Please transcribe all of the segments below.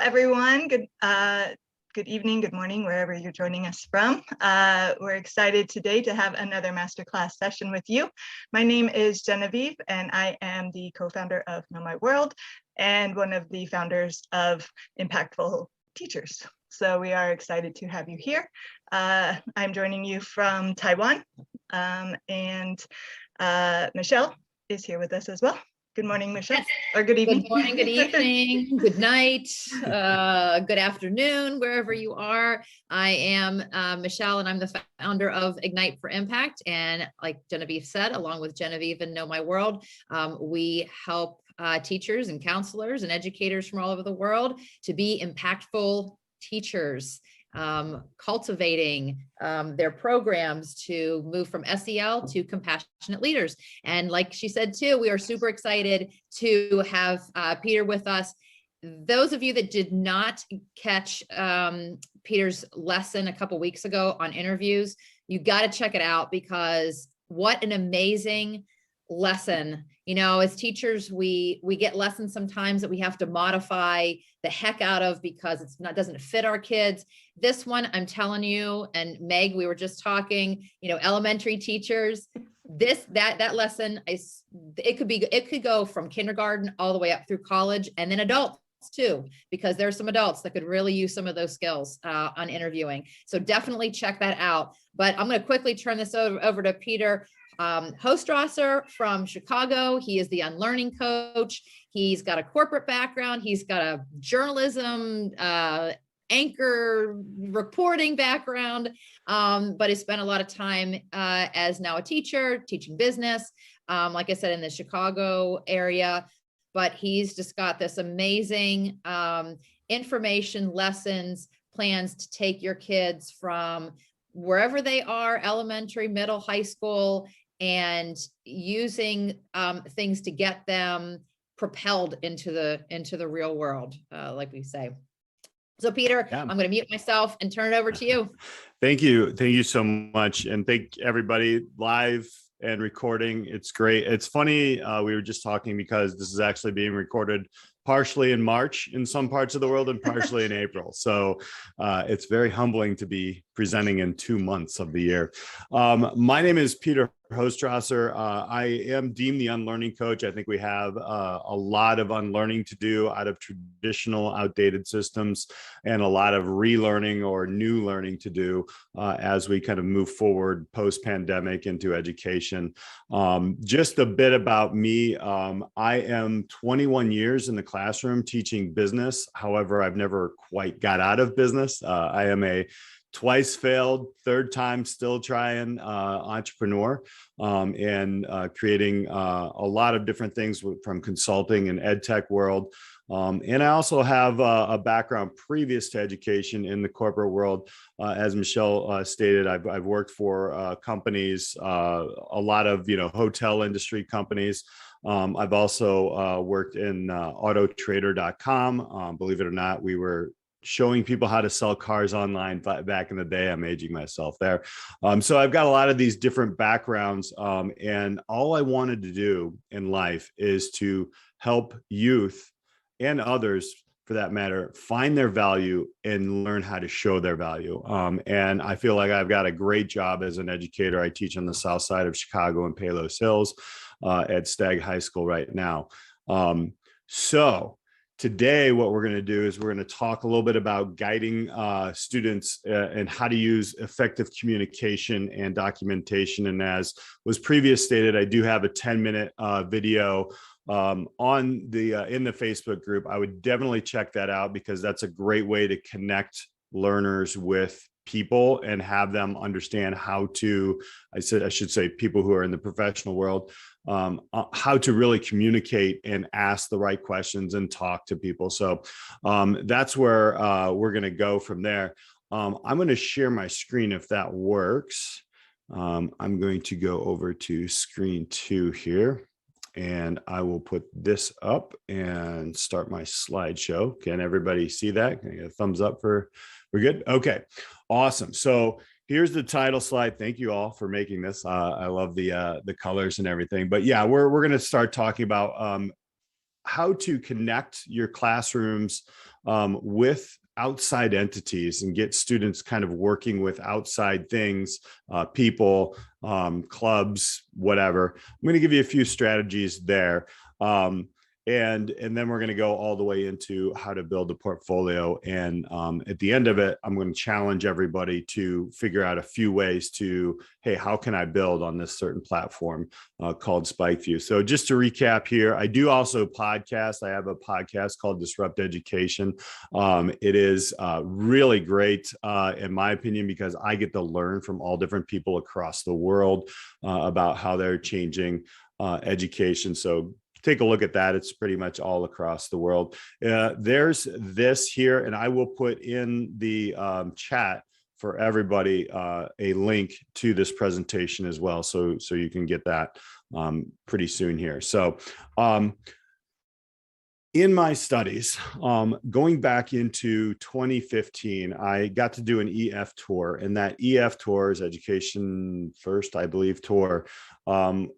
everyone. Good evening, good morning, wherever you're joining us from. We're excited today to have another masterclass session with you. My name is Genevieve, and I am the co-founder of Know My World and one of the founders of Impactful Teachers. So we are excited to have you here. I'm joining you from Taiwan, and Michelle is here with us as well. Good morning, Michelle, or good evening. Good morning, good evening, good night, good afternoon, wherever you are. I am Michelle, and I'm the founder of Ignite for Impact. And like Genevieve said, along with Genevieve and Know My World, we help teachers and counselors and educators from all over the world to be impactful teachers, cultivating their programs to move from SEL to compassionate leaders. And like she said too, we are super excited to have Peter with us. Those of you that did not catch Peter's lesson a couple weeks ago on interviews, you got to check it out, because what an amazing lesson. You know, as teachers, we get lessons sometimes that we have to modify the heck out of because doesn't fit our kids. This one, I'm telling you, and Meg, we were just talking, you know, elementary teachers, that lesson is, it could go from kindergarten all the way up through college, and then adults too, because there are some adults that could really use some of those skills on interviewing. So definitely check that out. But I'm going to quickly turn this over to Peter Hostrawser from Chicago. He is the unlearning coach. He's got a corporate background. He's got a journalism anchor reporting background, but has spent a lot of time as now a teacher, teaching business, like I said, in the Chicago area. But he's just got this amazing information, lessons, plans to take your kids from wherever they are, elementary, middle, high school, and using things to get them propelled into the real world, like we say. So Peter, yeah. I'm going to mute myself and turn it over to you. Thank you. Thank you so much. And thank everybody live and recording. It's great. It's funny. We were just talking because this is actually being recorded partially in March in some parts of the world and partially in April. So it's very humbling to be presenting in 2 months of the year. My name is Peter Hostrawser. I am deemed the unlearning coach. I think we have a lot of unlearning to do out of traditional outdated systems, and a lot of relearning or new learning to do as we kind of move forward post-pandemic into education. Just a bit about me. I am 21 years in the classroom teaching business. However, I've never quite got out of business. I am a twice failed, third time still trying entrepreneur, and creating a lot of different things from consulting and ed tech world. And I also have a background previous to education in the corporate world. As Michelle stated, I've worked for companies, a lot of, hotel industry companies. I've also worked in autotrader.com. Believe it or not, we were showing people how to sell cars online back in the day. I'm aging myself there. So I've got a lot of these different backgrounds, and all I wanted to do in life is to help youth and others, for that matter, find their value and learn how to show their value. And I feel like I've got a great job as an educator. I teach on the south side of Chicago in Palos Hills at Stagg High School right now. So today, what we're going to do is we're going to talk a little bit about guiding students and how to use effective communication and documentation. And as was previously stated, I do have a 10-minute video on in the Facebook group. I would definitely check that out, because that's a great way to connect learners with people and have them understand how to, I should say people who are in the professional world, how to really communicate and ask the right questions and talk to people. So that's where we're going to go from there. I'm going to share my screen if that works. I'm going to go over to screen 2 here, and I will put this up and start my slideshow. Can everybody see that? Can I get a thumbs up we're good? Okay, awesome. So here's the title slide. Thank you all for making this. I love the colors and everything. But yeah, we're going to start talking about how to connect your classrooms with outside entities and get students kind of working with outside things, people, clubs, whatever. I'm going to give you a few strategies there. And then we're going to go all the way into how to build a portfolio. And at the end of it, I'm going to challenge everybody to figure out a few ways to, hey, how can I build on this certain platform called SpikeView? So just to recap here, I do also podcast. I have a podcast called Disrupt Education. It is really great, in my opinion, because I get to learn from all different people across the world about how they're changing education. So take a look at that. It's pretty much all across the world. There's this here, and I will put in the chat for everybody a link to this presentation as well, so you can get that pretty soon here. So in my studies, going back into 2015, I got to do an EF tour, and that EF tour is Education First, I believe, tour.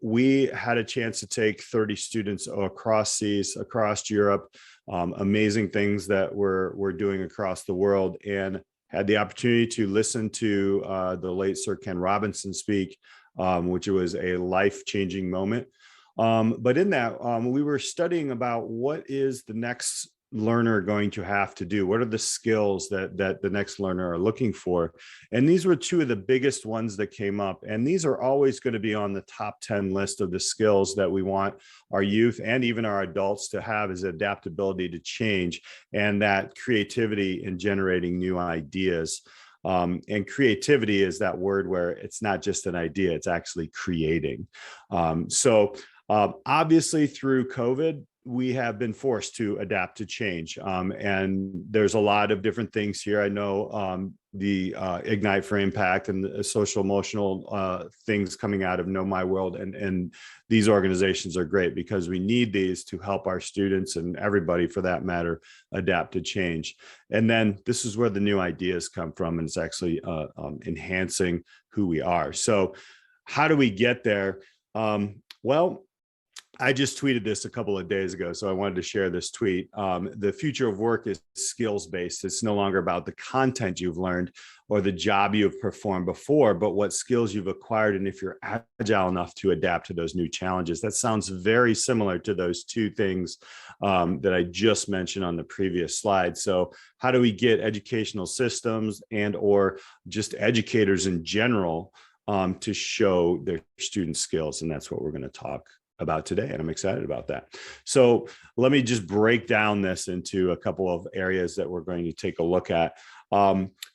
We had a chance to take 30 students across seas, across Europe, amazing things that we're doing across the world, and had the opportunity to listen to the late Sir Ken Robinson speak, which was a life-changing moment. But in that, we were studying about what is the next learner going to have to do? What are the skills that the next learner are looking for? And these were two of the biggest ones that came up. And these are always going to be on the top 10 list of the skills that we want our youth and even our adults to have, is adaptability to change and that creativity in generating new ideas. And creativity is that word where it's not just an idea, it's actually creating. Obviously through COVID, we have been forced to adapt to change. And there's a lot of different things here. I know the Ignite for Impact and the social emotional things coming out of Know My World. And these organizations are great because we need these to help our students and everybody for that matter, adapt to change. And then this is where the new ideas come from, and it's actually enhancing who we are. So how do we get there? Well, I just tweeted this a couple of days ago, so I wanted to share this tweet. The future of work is skills-based. It's no longer about the content you've learned or the job you've performed before, but what skills you've acquired and if you're agile enough to adapt to those new challenges. That sounds very similar to those two things that I just mentioned on the previous slide. So how do we get educational systems and or just educators in general to show their student skills? And that's what we're going to talk about today, and I'm excited about that. So let me just break down this into a couple of areas that we're going to take a look at.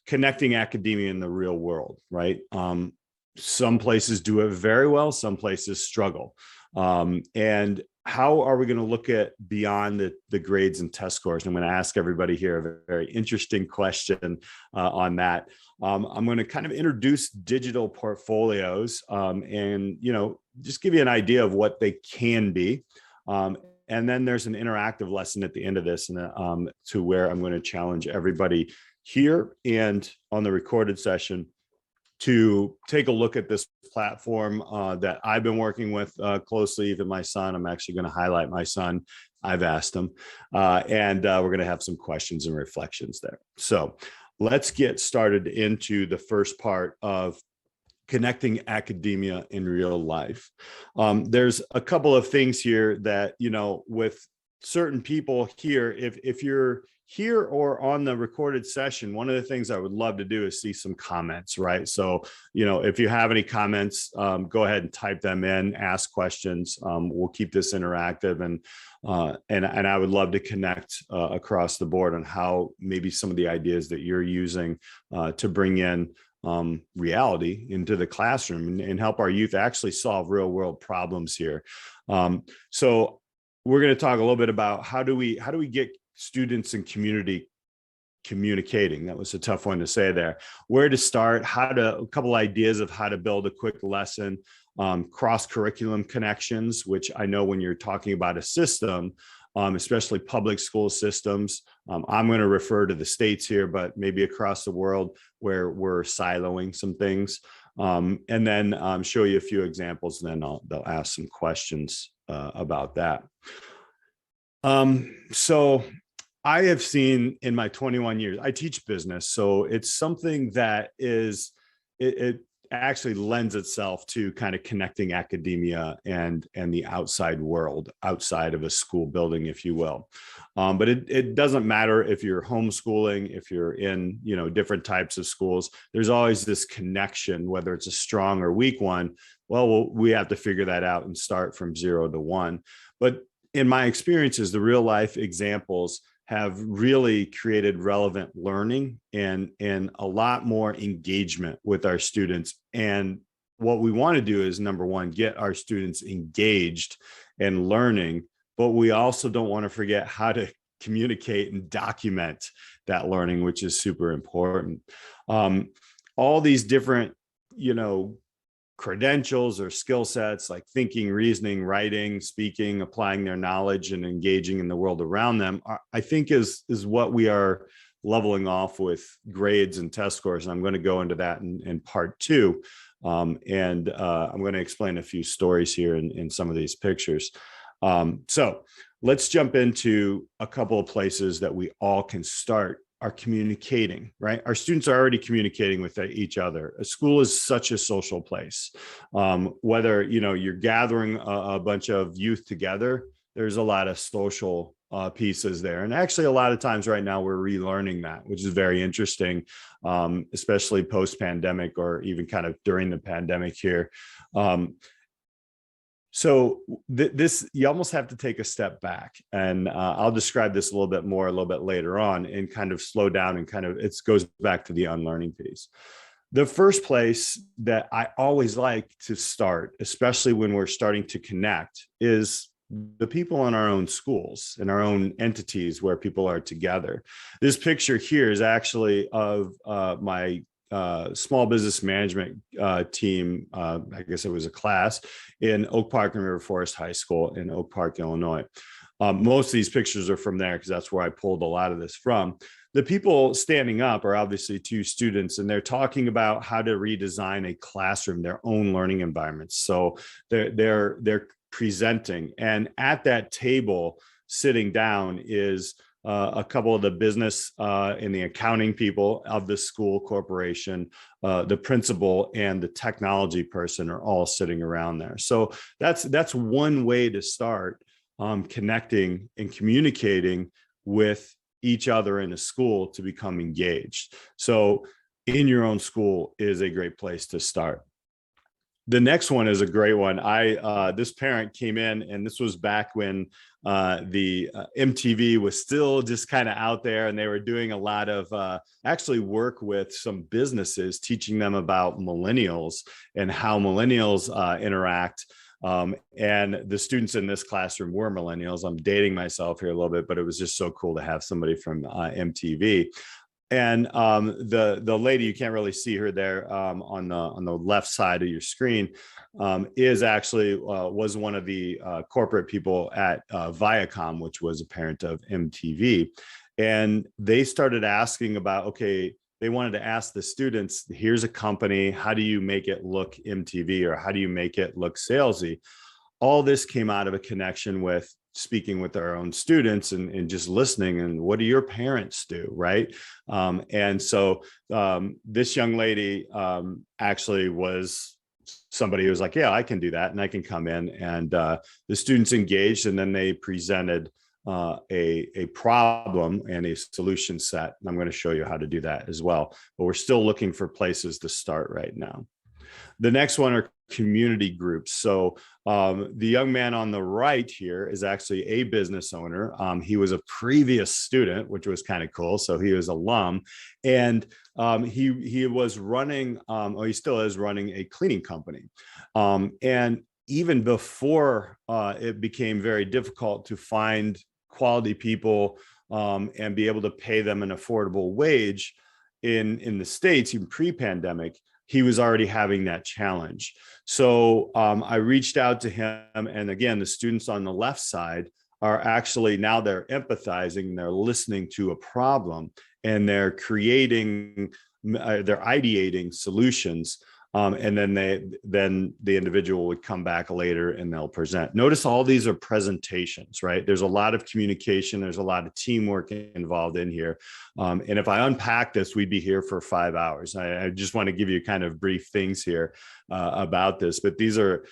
Connecting academia in the real world, right? Some places do it very well, some places struggle. And how are we going to look at beyond the grades and test scores? I'm going to ask everybody here a very interesting question on that. I'm going to kind of introduce digital portfolios and, just give you an idea of what they can be. And then there's an interactive lesson at the end of this, and to where I'm going to challenge everybody here and on the recorded session to take a look at this platform that I've been working with closely. Even my son, I'm actually going to highlight my son. I've asked him, and we're going to have some questions and reflections there. So let's get started into the first part of connecting academia in real life. There's a couple of things here that, with certain people here, if you're here or on the recorded session, one of the things I would love to do is see some comments, right? So, if you have any comments, go ahead and type them in, ask questions. We'll keep this interactive, and I would love to connect across the board on how maybe some of the ideas that you're using to bring in reality into the classroom and help our youth actually solve real world problems here. So we're going to talk a little bit about how do we get students and community communicating. That was a tough one to say there. Where to start, a couple ideas of how to build a quick lesson, cross-curriculum connections, which I know when you're talking about a system, especially public school systems. I'm going to refer to the States here, but maybe across the world where we're siloing some things. And then show you a few examples, and then they'll ask some questions about that. So I have seen in my 21 years, I teach business. So it's something that it actually lends itself to kind of connecting academia and the outside world, outside of a school building, if you will. But it doesn't matter if you're homeschooling, if you're in, different types of schools, there's always this connection, whether it's a strong or weak one. Well, we have to figure that out and start from 0 to 1. But in my experiences, the real life examples have really created relevant learning and a lot more engagement with our students. And what we want to do is, number one, get our students engaged and learning, but we also don't want to forget how to communicate and document that learning, which is super important. All these different, credentials or skill sets like thinking, reasoning, writing, speaking, applying their knowledge and engaging in the world around them, I think is what we are leveling off with grades and test scores. And I'm going to go into that in part 2. I'm going to explain a few stories here in some of these pictures. So let's jump into a couple of places that we all can start are communicating, right? Our students are already communicating with each other. A school is such a social place. Whether, you're gathering a bunch of youth together, there's a lot of social pieces there. And actually, a lot of times right now, we're relearning that, which is very interesting, especially post-pandemic or even kind of during the pandemic here. So this, you almost have to take a step back, and I'll describe this a little bit later on, and kind of slow down and it goes back to the unlearning piece. The first place that I always like to start, especially when we're starting to connect, is the people in our own schools, in our own entities where people are together. This picture here is actually of my small business management team. I guess it was a class in Oak Park and River Forest High School in Oak Park, Illinois. Most of these pictures are from there because that's where I pulled a lot of this from. The people standing up are obviously 2 students, and they're talking about how to redesign a classroom, their own learning environments. So they're presenting, and at that table, sitting down, is a couple of the business and the accounting people of the school corporation, the principal and the technology person are all sitting around there. So that's one way to start connecting and communicating with each other in a school to become engaged. So in your own school is a great place to start. The next one is a great one. This parent came in, and this was back when the MTV was still just kind of out there, and they were doing a lot of actually work with some businesses, teaching them about millennials and how millennials interact. And the students in this classroom were millennials. I'm dating myself here a little bit, but it was just so cool to have somebody from MTV. And the lady, you can't really see her there on the left side of your screen, is actually was one of the corporate people at Viacom, which was a parent of MTV. And they started asking about, okay, they wanted to ask the students, here's a company, how do you make it look MTV, or how do you make it look salesy? All this came out of a connection with speaking with our own students and just listening, and what do your parents do, right? And so this young lady actually was somebody who was like, yeah, I can do that, and I can come in. And the students engaged, and then they presented a problem and a solution set. And I'm going to show you how to do that as well. But we're still looking for places to start right now. The next one are community groups. So the young man on the right here is actually a business owner. He was a previous student, which was kind of cool. So he was alum, and he was running, or he still is running, a cleaning company. And even before it became very difficult to find quality people and be able to pay them an affordable wage in the States, even pre-pandemic, he was already having that challenge. So I reached out to him, and again, the students on the left side are actually, now they're empathizing, they're listening to a problem, and they're creating, they're ideating solutions And then the individual would come back later and they'll present. Notice all these are presentations, right? There's a lot of communication. There's a lot of teamwork involved in here. And if I unpack this, we'd be here for 5 hours. I just want to give you kind of brief things here about this, but these are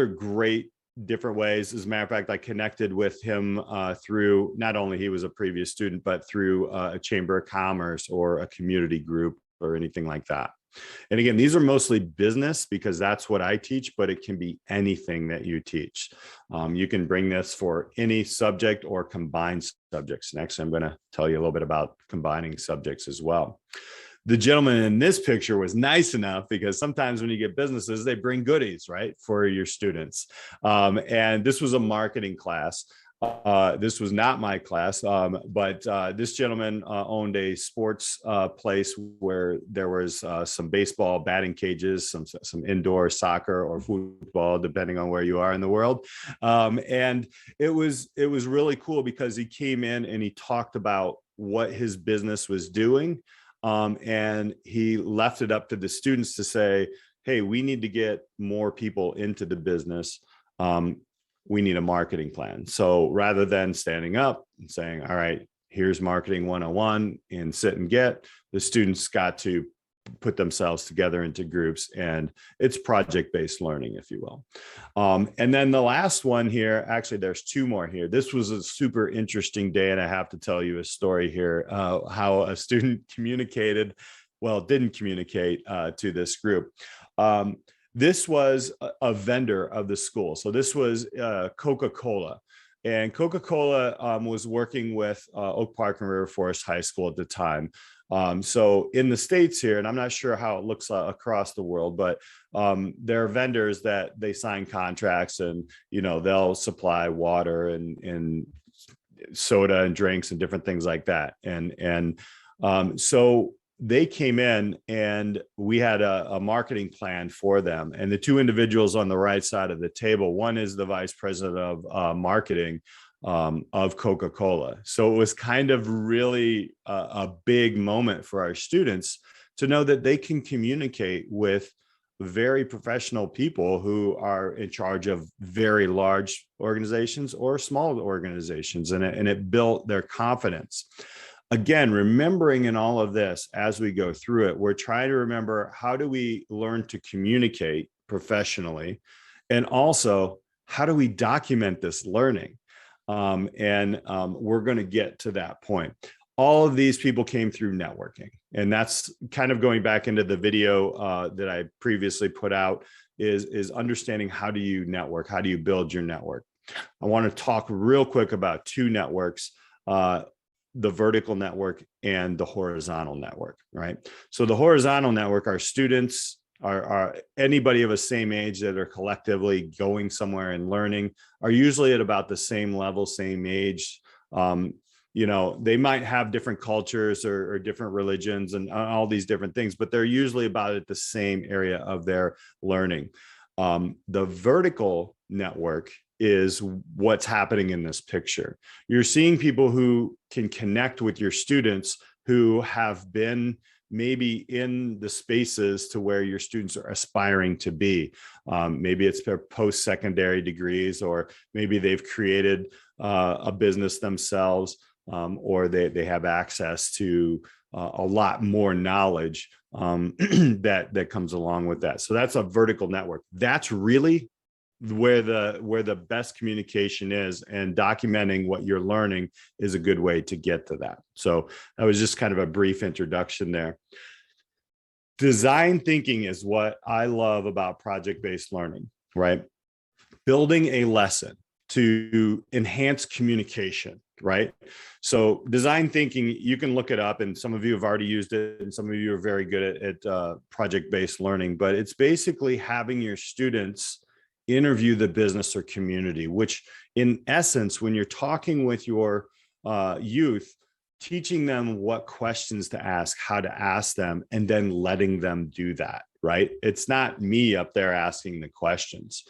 great different ways. As a matter of fact, I connected with him through, not only he was a previous student, but through a chamber of commerce or a community group or anything like that. And again, these are mostly business because that's what I teach, but it can be anything that you teach. You can bring this for any subject or combined subjects. Next, I'm going to tell you a little bit about combining subjects as well. The gentleman in this picture was nice enough because sometimes when you get businesses, they bring goodies, right, for your students. And this was a marketing class. This was not my class, but this gentleman owned a sports place where there was some baseball batting cages, some indoor soccer or football, depending on where you are in the world. And it was really cool because he came in and he talked about what his business was doing. And he left it up to the students to say, hey, we need to get more people into the business. We need a marketing plan. So rather than standing up and saying, all right, here's marketing 101 and sit and get, the students got to put themselves together into groups, and it's project-based learning, if you will. And then the last one here, actually, there's two more here. This was a super interesting day, and I have to tell you a story here, how a student didn't communicate to this group. This was a vendor of the school. So this was Coca-Cola. And Coca-Cola was working with Oak Park and River Forest High School at the time. So in the States here, and I'm not sure how it looks across the world, but there are vendors that they sign contracts and, they'll supply water and soda and drinks and different things like that. So they came in and we had a marketing plan for them. And the two individuals on the right side of the table, one is the vice president of marketing of Coca-Cola. So it was kind of really a big moment for our students to know that they can communicate with very professional people who are in charge of very large organizations or small organizations. And it built their confidence. Again, remembering in all of this, as we go through it, we're trying to remember, how do we learn to communicate professionally? And also, how do we document this learning? We're going to get to that point. All of these people came through networking. And that's kind of going back into the video that I previously put out, is understanding, how do you network? How do you build your network? I want to talk real quick about two networks, the vertical network and the horizontal network, right? So the horizontal network, our students are anybody of a same age that are collectively going somewhere and learning, are usually at about the same level, same age. They might have different cultures or different religions and all these different things, but they're usually about at the same area of their learning. The vertical network is what's happening in this picture. You're seeing people who can connect with your students who have been maybe in the spaces to where your students are aspiring to be. Maybe it's their post-secondary degrees, or maybe they've created a business themselves, or they have access to a lot more knowledge that comes along with that. So that's a vertical network. That's really where the best communication is, and documenting what you're learning is a good way to get to that. So that was just kind of a brief introduction there. Design thinking is what I love about project-based learning, right? Building a lesson to enhance communication, right? So design thinking, you can look it up, and some of you have already used it, and some of you are very good at project-based learning, but it's basically having your students interview the business or community, which in essence, when you're talking with your youth, teaching them what questions to ask, how to ask them, and then letting them do that, right? It's not me up there asking the questions,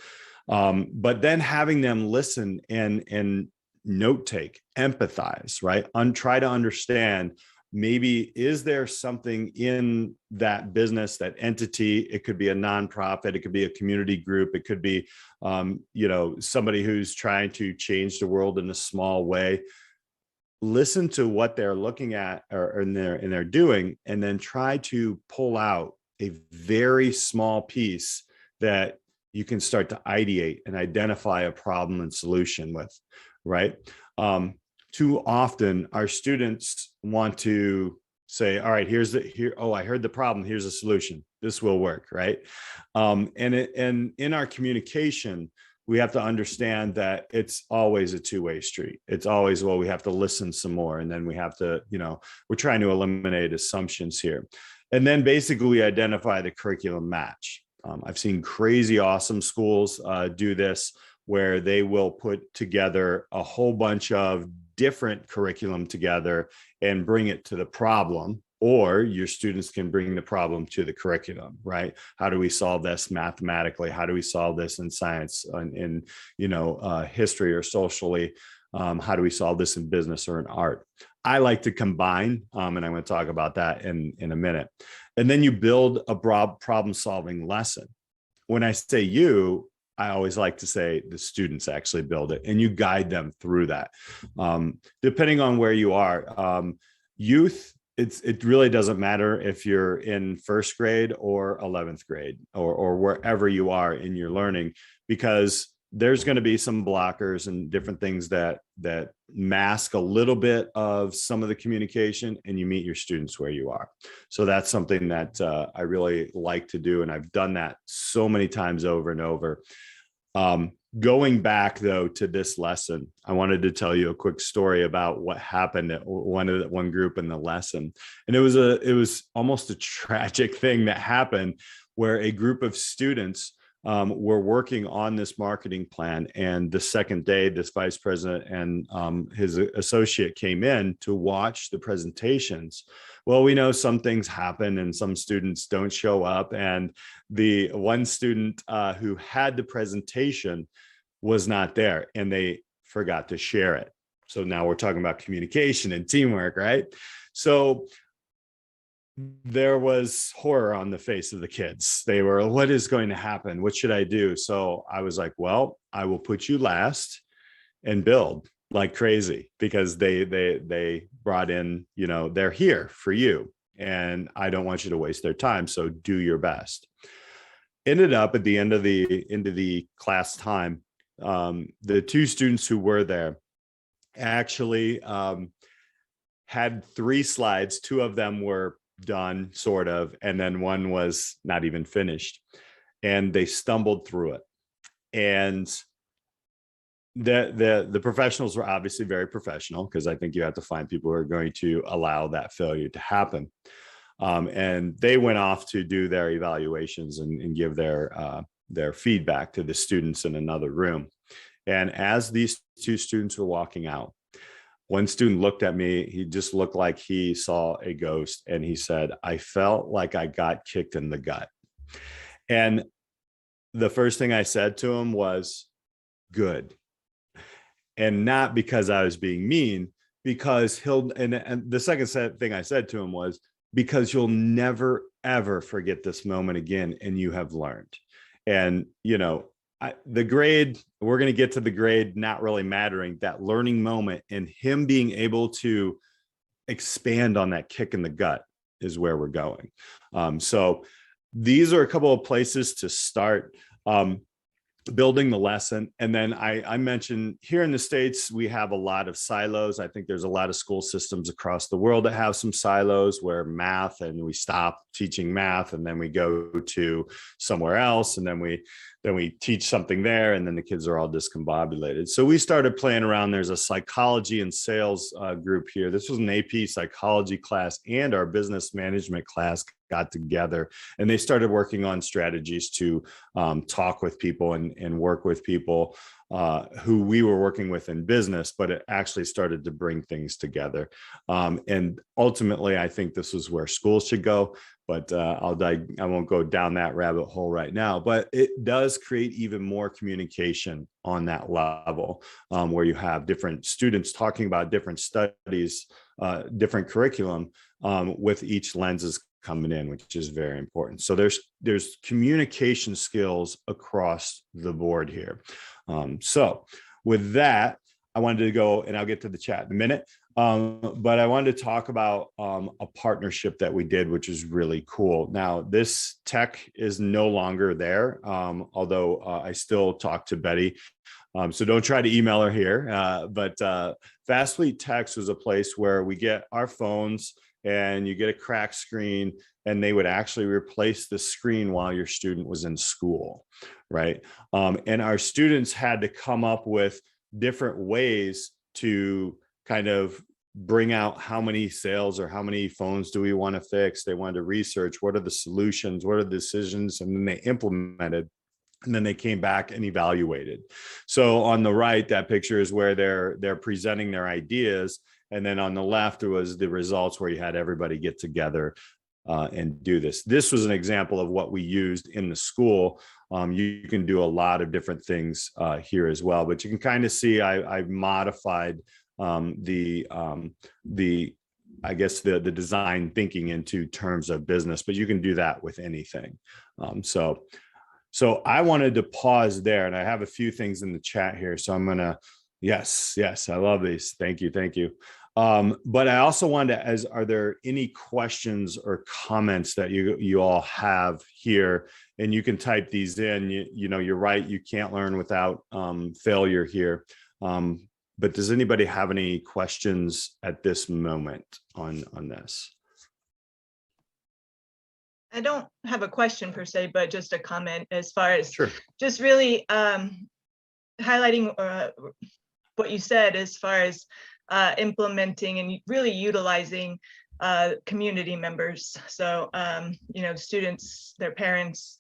but then having them listen and note take, empathize, right? Try to understand, maybe is there something in that business, that entity? It could be a nonprofit, it could be a community group, it could be somebody who's trying to change the world in a small way. Listen to what they're looking at and they're doing, and then try to pull out a very small piece that you can start to ideate and identify a problem and solution with, right? Too often our students want to say, all right, I heard the problem, here's a solution, this will work, right? And in our communication, we have to understand that it's always a two-way street. It's always, well, we have to listen some more, and then we have to, we're trying to eliminate assumptions here. And then basically we identify the curriculum match. I've seen crazy awesome schools do this, where they will put together a whole bunch of different curriculum together and bring it to the problem, or your students can bring the problem to the curriculum, right? How do we solve this mathematically? How do we solve this in science, in history or socially? How do we solve this in business or in art? I like to combine, and I'm going to talk about that in a minute. And then you build a broad problem-solving lesson. When I say you, I always like to say the students actually build it, and you guide them through that. Depending on where you are, youth, it really doesn't matter if you're in first grade or 11th grade or wherever you are in your learning, because there's going to be some blockers and different things that mask a little bit of some of the communication, and you meet your students where you are. So that's something that I really like to do, and I've done that so many times over and over. Going back though to this lesson, I wanted to tell you a quick story about what happened at one group in the lesson. And it was almost a tragic thing that happened, where a group of students were working on this marketing plan. And the second day, this vice president and his associate came in to watch the presentations. Well, we know some things happen and some students don't show up. And the one student who had the presentation was not there, and they forgot to share it. So now we're talking about communication and teamwork, right? So there was horror on the face of the kids. They were, what is going to happen? What should I do? So I was like, well, I will put you last and build like crazy, because they brought in, they're here for you, and I don't want you to waste their time. So do your best. Ended up at the end of the class time, the two students who were there actually had 3 slides. 2 of them were done, sort of, and then one was not even finished, and they stumbled through it. And the professionals were obviously very professional, because I think you have to find people who are going to allow that failure to happen. And they went off to do their evaluations and give their feedback to the students in another room. And as these 2 students were walking out, one student looked at me. He just looked like he saw a ghost, and he said, I felt like I got kicked in the gut. And the first thing I said to him was, good. And not because I was being mean, because and the second thing I said to him was, because you'll never, ever forget this moment again, and you have learned. And, the grade, we're going to get to the grade not really mattering, that learning moment and him being able to expand on that kick in the gut is where we're going. So these are a couple of places to start building the lesson. And then I mentioned here in the States, we have a lot of silos. I think there's a lot of school systems across the world that have some silos where math, and we stop teaching math, and then we go to somewhere else, and then we teach something there, and then the kids are all discombobulated. So we started playing around. There's a psychology and sales group here. This was an AP psychology class, and our business management class got together, and they started working on strategies to talk with people and work with people who we were working with in business, but it actually started to bring things together. And ultimately, I think this is where schools should go, but I won't go down that rabbit hole right now, but it does create even more communication on that level, where you have different students talking about different studies, different curriculum, with each lenses coming in, which is very important. So there's communication skills across the board here. So with that, I wanted to go, and I'll get to the chat in a minute, but I wanted to talk about a partnership that we did, which is really cool. Now, this tech is no longer there, although I still talk to Betty. So don't try to email her here, but Fast Fleet Text was a place where we get our phones and you get a cracked screen, and they would actually replace the screen while your student was in school, right? And our students had to come up with different ways to kind of bring out how many sales or how many phones do we want to fix. They wanted to research what are the solutions, what are the decisions, and then they implemented. And then they came back and evaluated. So on the right, that picture is where they're presenting their ideas. And then on the left, it was the results where you had everybody get together and do this. This was an example of what we used in the school. You can do a lot of different things here as well, but you can kind of see I've modified I guess the design thinking into terms of business, but you can do that with anything. So I wanted to pause there, and I have a few things in the chat here. So I'm gonna, yes, I love these. Thank you. But I also wanted to, are there any questions or comments that you all have here? And you can type these in. You know, you're right. You can't learn without failure here. But does anybody have any questions at this moment on this? I don't have a question per se, but just a comment as far as Sure. just really highlighting what you said as far as implementing and really utilizing community members. So, you know, students, their parents,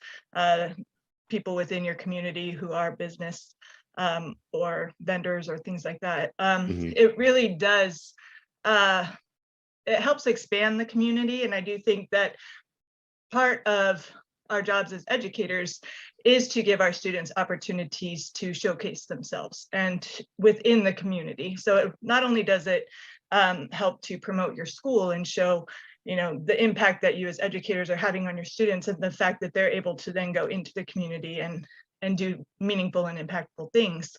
people within your community who are business or vendors or things like that. It really does, it helps expand the community. And I do think that part of our jobs as educators is to give our students opportunities to showcase themselves and within the community. So it, not only does it help to promote your school and show, you know, the impact that you as educators are having on your students, and the fact that they're able to then go into the community and do meaningful and impactful things,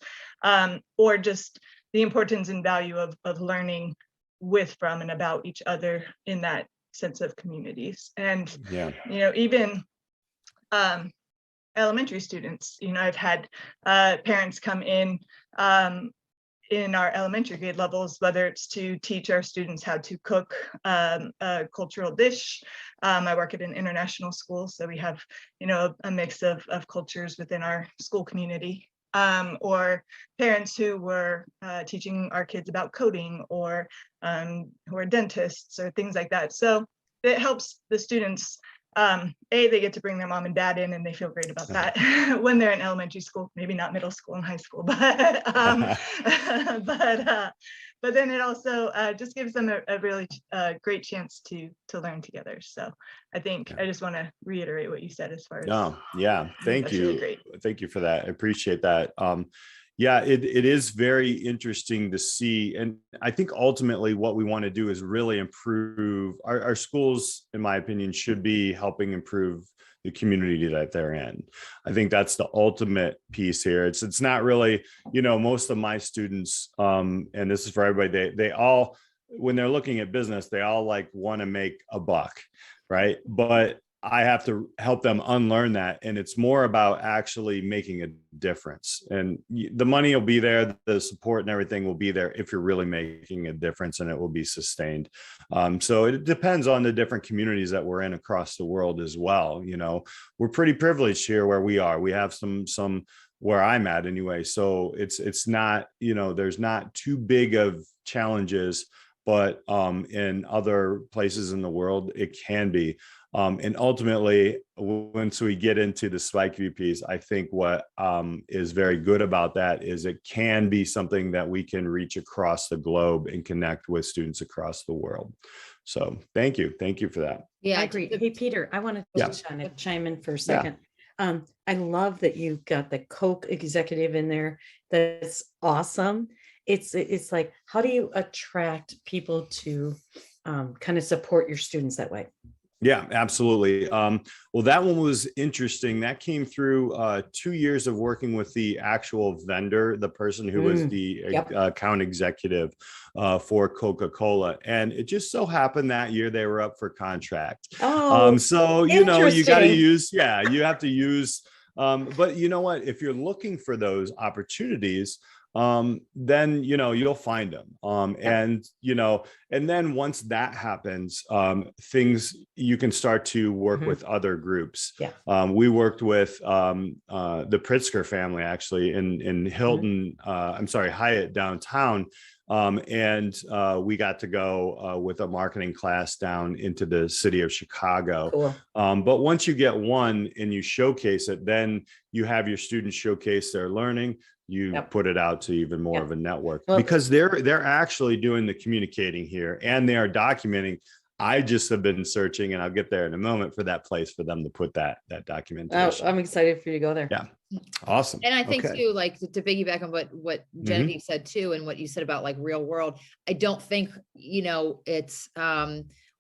or just the importance and value of learning with, from, and about each other in that sense of communities. And Yeah, you know, even elementary students, you know, I've had parents come in our elementary grade levels, whether it's to teach our students how to cook a cultural dish. I work at an international school, so we have, you know, a mix of cultures within our school community. Or parents who were teaching our kids about coding, or who are dentists or things like that. So it helps the students, they get to bring their mom and dad in, and they feel great about that when they're in elementary school, maybe not middle school and high school, but but then it also just gives them a really great chance to learn together. So I think I just want to reiterate what you said as far as. Oh, yeah. Thank you. Really great. Thank you for that. I appreciate that. Yeah, it is very interesting to see. And I think ultimately what we want to do is really improve our schools, in my opinion, should be helping improve the community that they're in. I think that's the ultimate piece here. It's not really, you know, most of my students, and this is for everybody, they all, when they're looking at business, they all like want to make a buck, right? But I have to help them unlearn that. And it's more about actually making a difference. And the money will be there, the support and everything will be there if you're really making a difference, and it will be sustained. So it depends on the different communities that we're in across the world as well. You know, we're pretty privileged here where we are. We have some where I'm at anyway. So it's not, you know, there's not too big of challenges but in other places in the world, it can be. And ultimately, once we get into the spike view piece, I think what is very good about that is it can be something that we can reach across the globe and connect with students across the world. So thank you. Thank you for that. Yeah, I agree. Hey, Peter, I want to Yeah. just chime in for a second. I love that you got the Coke executive in there. That's awesome. It's like, how do you attract people to kind of support your students that way? Yeah, absolutely. Well, that one was interesting. That came through 2 years of working with the actual vendor, the person who was the account executive for Coca-Cola. And it just so happened that year they were up for contract. So, you know, you got to use, you have to use, but you know what, if you're looking for those opportunities, then, you know, you'll find them. And, you know, and then once that happens, things you can start to work with other groups. We worked with the Pritzker family actually in Hilton, I'm sorry, Hyatt downtown. And we got to go with a marketing class down into the city of Chicago. But once you get one and you showcase it, then you have your students showcase their learning. You put it out to even more of a network, because they're actually doing the communicating here and they are documenting. I just have been searching, and I'll get there in a moment, for that place for them to put that documentation. I'm excited for you to go there. Yeah. Awesome. And I think too, like to piggyback on what Genevieve said too, and what you said about like real world, I don't think, you know, it's,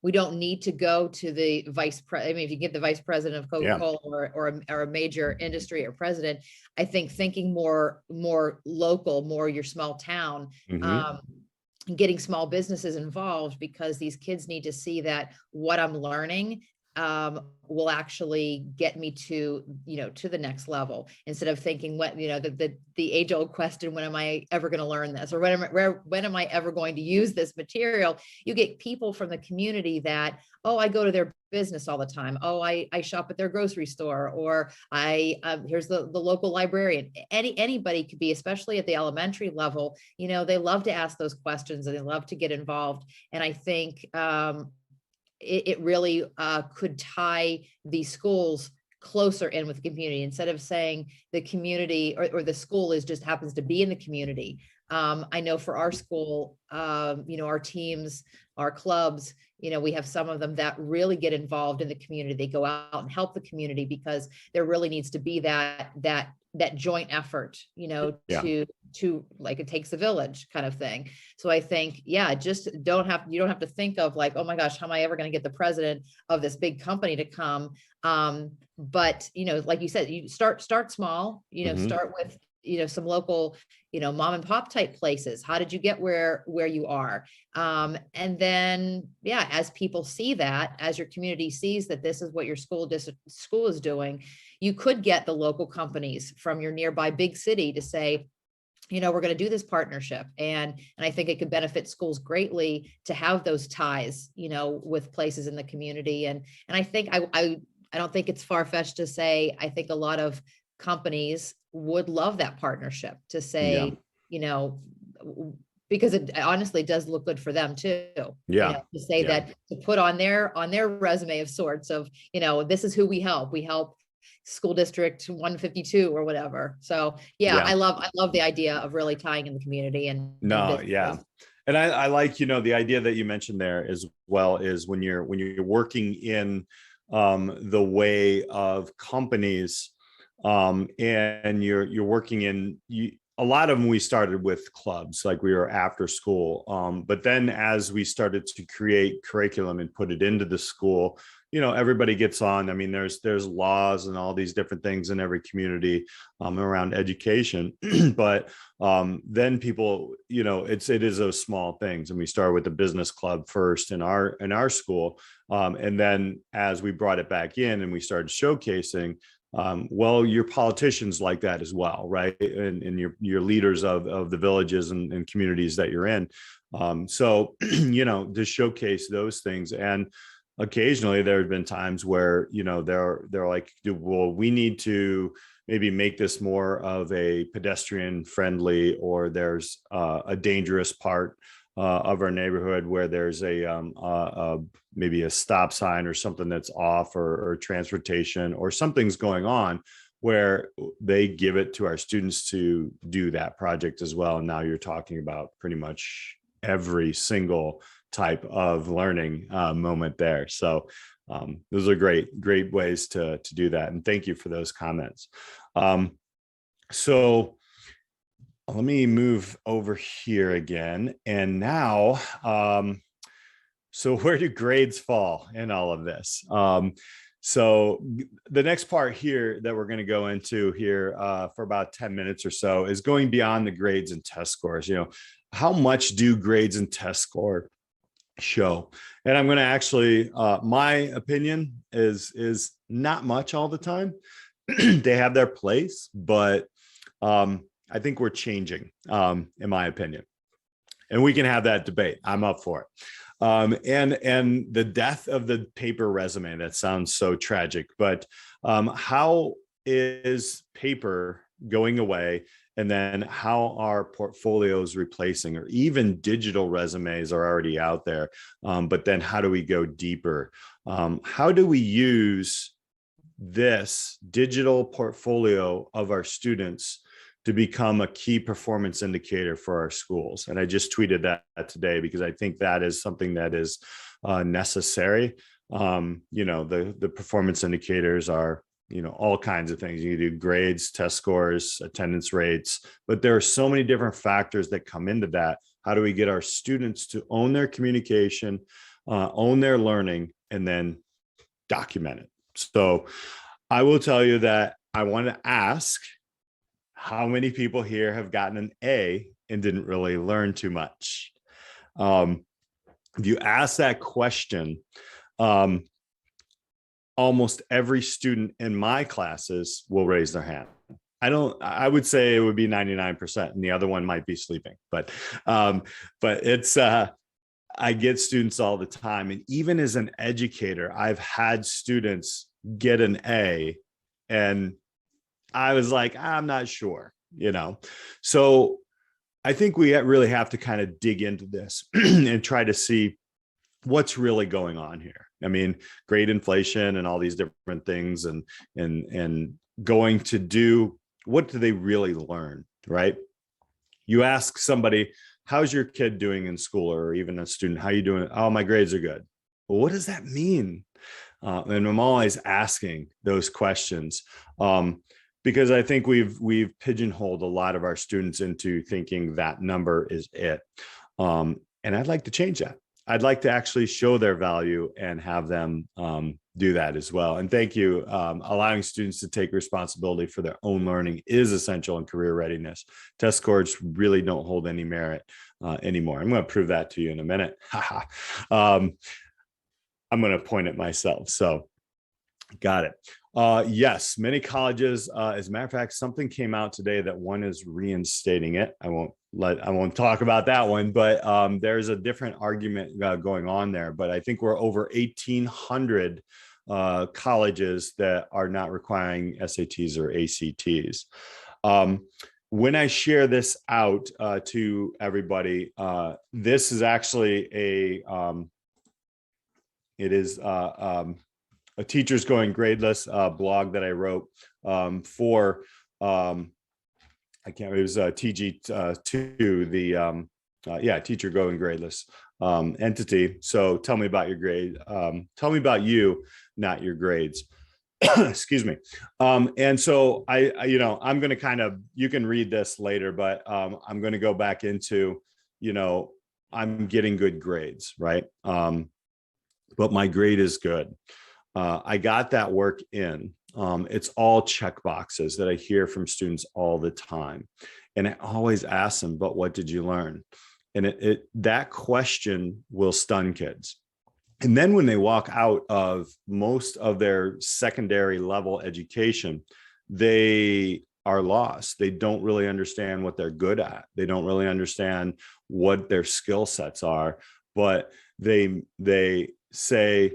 we don't need to go to the vice president. I mean, if you get the vice president of Coca-Cola or a major industry or president, I think thinking more local, more your small town, getting small businesses involved, because these kids need to see that what I'm learning will actually get me to, you know, to the next level, instead of thinking what, you know, the age old question, when am I ever going to learn this? Or when am I ever going to use this material? You get people from the community that, oh, I go to their business all the time. Oh, I shop at their grocery store, or here's the local librarian. Anybody could be, especially at the elementary level, you know, they love to ask those questions and they love to get involved. And I think, it really could tie these schools closer in with the community, instead of saying the community or the school just happens to be in the community. I know for our school, you know, our teams, our clubs, you know, we have some of them that really get involved in the community. They go out and help the community, because there really needs to be that joint effort, you know, to like, it takes a village kind of thing. So I think, just you don't have to think of like, oh my gosh, how am I ever going to get the president of this big company to come? But, you know, like you said, you start small, you know, start with, you know, some local, you know, mom and pop type places. How did you get where you are? And then, as people see that, as your community sees that this is what your school is doing, you could get the local companies from your nearby big city to say, you know, we're going to do this partnership. And I think it could benefit schools greatly to have those ties, you know, with places in the community. And I think I don't think it's far-fetched to say, I think a lot of companies would love that partnership to say, you know, because it honestly does look good for them too. You know, to say that, to put on their resume of sorts of, you know, this is who we help. We help school district 152 or whatever. So I love the idea of really tying in the community and and I like, you know, the idea that you mentioned there as well is when you're working in the way of companies, and you're working in a lot of them, we started with clubs, like we were after school. But then as we started to create curriculum and put it into the school, you know, everybody gets on. I mean, there's laws and all these different things in every community around education. But then people, you know, it is those small things. And we started with the business club first in our school. And then as we brought it back in and we started showcasing, well, your politicians like that as well, right? And your leaders of the villages and communities that you're in. So, you know, to showcase those things. And occasionally there have been times where, you know, they're like, well, we need to maybe make this more of a pedestrian friendly, or there's a dangerous part of our neighborhood where there's maybe a stop sign or something that's off, or transportation, or something's going on, where they give it to our students to do that project as well. And now you're talking about pretty much every single type of learning moment there. So those are great ways to do that. And thank you for those comments. So let me move over here again. And now, so where do grades fall in all of this? So the next part here that we're going to go into here for about 10 minutes or so is going beyond the grades and test scores. How much do grades and test score show? And I'm going to actually, my opinion is not much all the time. They have their place, but I think we're changing, in my opinion. And we can have that debate. I'm up for it. And the death of the paper resume, that sounds so tragic, but how is paper going away? And then how are portfolios replacing, or even digital resumes are already out there. But then how do we go deeper? How do we use this digital portfolio of our students to become a key performance indicator for our schools? And I just tweeted that today because I think that is something that is necessary. The performance indicators are, all kinds of things. You do grades, test scores, attendance rates, but there are so many different factors that come into that. How do we get our students to own their communication, own their learning, and then document it? So I will tell you that I want to ask, how many people here have gotten an A and didn't really learn too much? If you ask that question, almost every student in my classes will raise their hand. I would say it would be 99%, and the other one might be sleeping, but it's, I get students all the time. And even as an educator, I've had students get an A and I was like, I'm not sure, So I think we really have to kind of dig into this and try to see what's really going on here. I mean, grade inflation and all these different things, and going to do, what do they really learn, right? You ask somebody, how's your kid doing in school, or even a student, how you doing? Oh, my grades are good. Well, what does that mean? And I'm always asking those questions because I think we've pigeonholed a lot of our students into thinking that number is it. And I'd like to change that. I'd like to actually show their value and have them do that as well. And thank you. Allowing students to take responsibility for their own learning is essential in career readiness. Test scores really don't hold any merit anymore. I'm going to prove that to you in a minute. I'm going to point at myself. So got it. Yes, many colleges, as a matter of fact, something came out today that one is reinstating it. I won't talk about that one, but there's a different argument going on there. But I think we're over 1,800 colleges that are not requiring SATs or ACTs. When I share this out to everybody, this is actually a Teachers Going Gradeless blog that I wrote for, it was TG2, the Teacher Going Gradeless entity. So tell me about your grade. Tell me about you, not your grades. Excuse me. And so I'm going to kind of, you can read this later, but I'm going to go back into, I'm getting good grades, right? But my grade is good. I got that work in. It's all check boxes that I hear from students all the time. And I always ask them, but what did you learn? And that question will stun kids. And then when they walk out of most of their secondary level education, they are lost. They don't really understand what they're good at. They don't really understand what their skill sets are, but they say,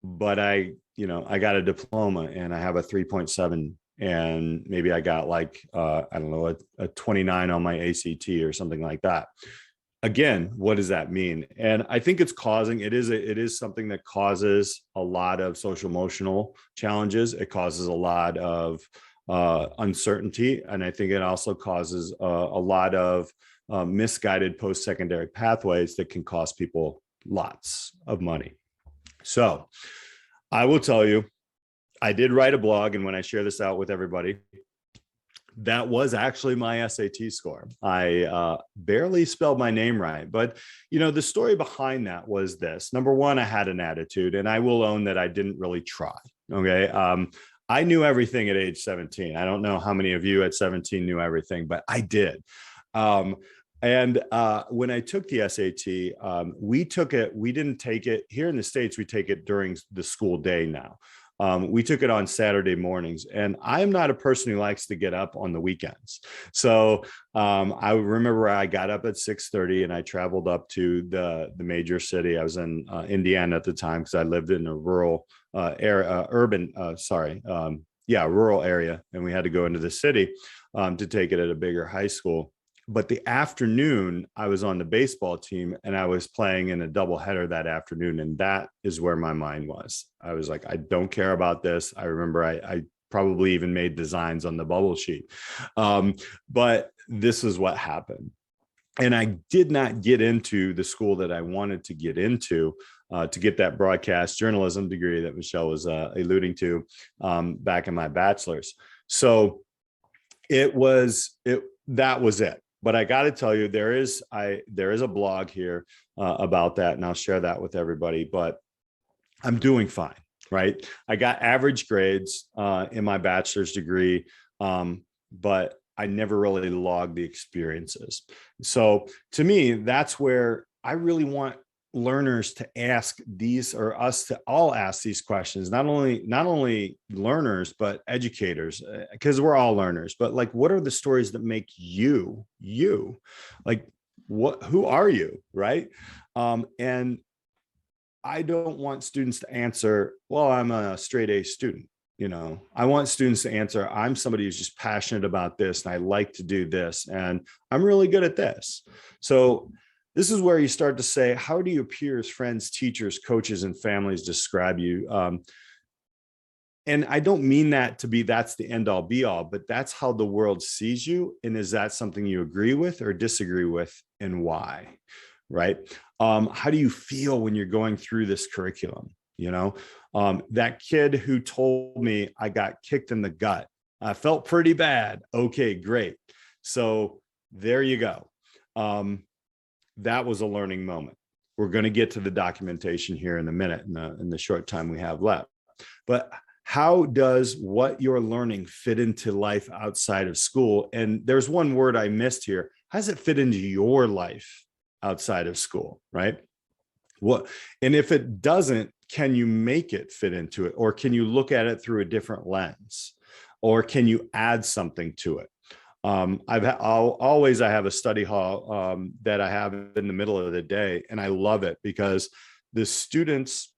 but I got a diploma and I have a 3.7 and maybe I got like, a 29 on my ACT or something like that. again, what does that mean? And I think it is something that causes a lot of social emotional challenges. It causes a lot of uncertainty. And I think it also causes a lot of misguided post-secondary pathways that can cost people lots of money. So I will tell you, I did write a blog, and when I share this out with everybody, that was actually my SAT score. I barely spelled my name right, but the story behind that was this. Number one, I had an attitude, and I will own that I didn't really try. Okay. I knew everything at age 17. I don't know how many of you at 17 knew everything, but I did. And when I took the SAT, we didn't take it here in the States. We take it during the school day now. We took it on Saturday mornings, and I'm not a person who likes to get up on the weekends. So I remember I got up at 6:30 and I traveled up to the major city. I was in Indiana at the time because I lived in a rural rural area, and we had to go into the city to take it at a bigger high school. But the afternoon, I was on the baseball team, and I was playing in a doubleheader that afternoon. And that is where my mind was. I was like, I don't care about this. I remember I probably even made designs on the bubble sheet. But this is what happened. And I did not get into the school that I wanted to get into to get that broadcast journalism degree that Michelle was alluding to back in my bachelor's. So that was it. But I got to tell you, there is a blog here about that, and I'll share that with everybody. But I'm doing fine, right? I got average grades in my bachelor's degree, but I never really logged the experiences. So to me, that's where I really want learners to ask these, or us to all ask these questions, not only learners but educators, because we're all learners. But like, what are the stories that make you like, who are you, right? And I don't want students to answer, well, I'm a straight A student. I want students to answer, I'm somebody who's just passionate about this, and I like to do this, and I'm really good at this. So this is where you start to say, how do your peers, friends, teachers, coaches, and families describe you? And I don't mean that to be that's the end all be all, but that's how the world sees you. And is that something you agree with or disagree with, and why? Right? How do you feel when you're going through this curriculum? That kid who told me I got kicked in the gut, I felt pretty bad. Okay, great. So there you go. That was a learning moment. We're going to get to the documentation here in a minute, in the short time we have left. But how does what you're learning fit into life outside of school? And there's one word I missed here. How does it fit into your life outside of school, right? And if it doesn't, can you make it fit into it? Or can you look at it through a different lens? Or can you add something to it? I have a study hall that I have in the middle of the day, and I love it because the students,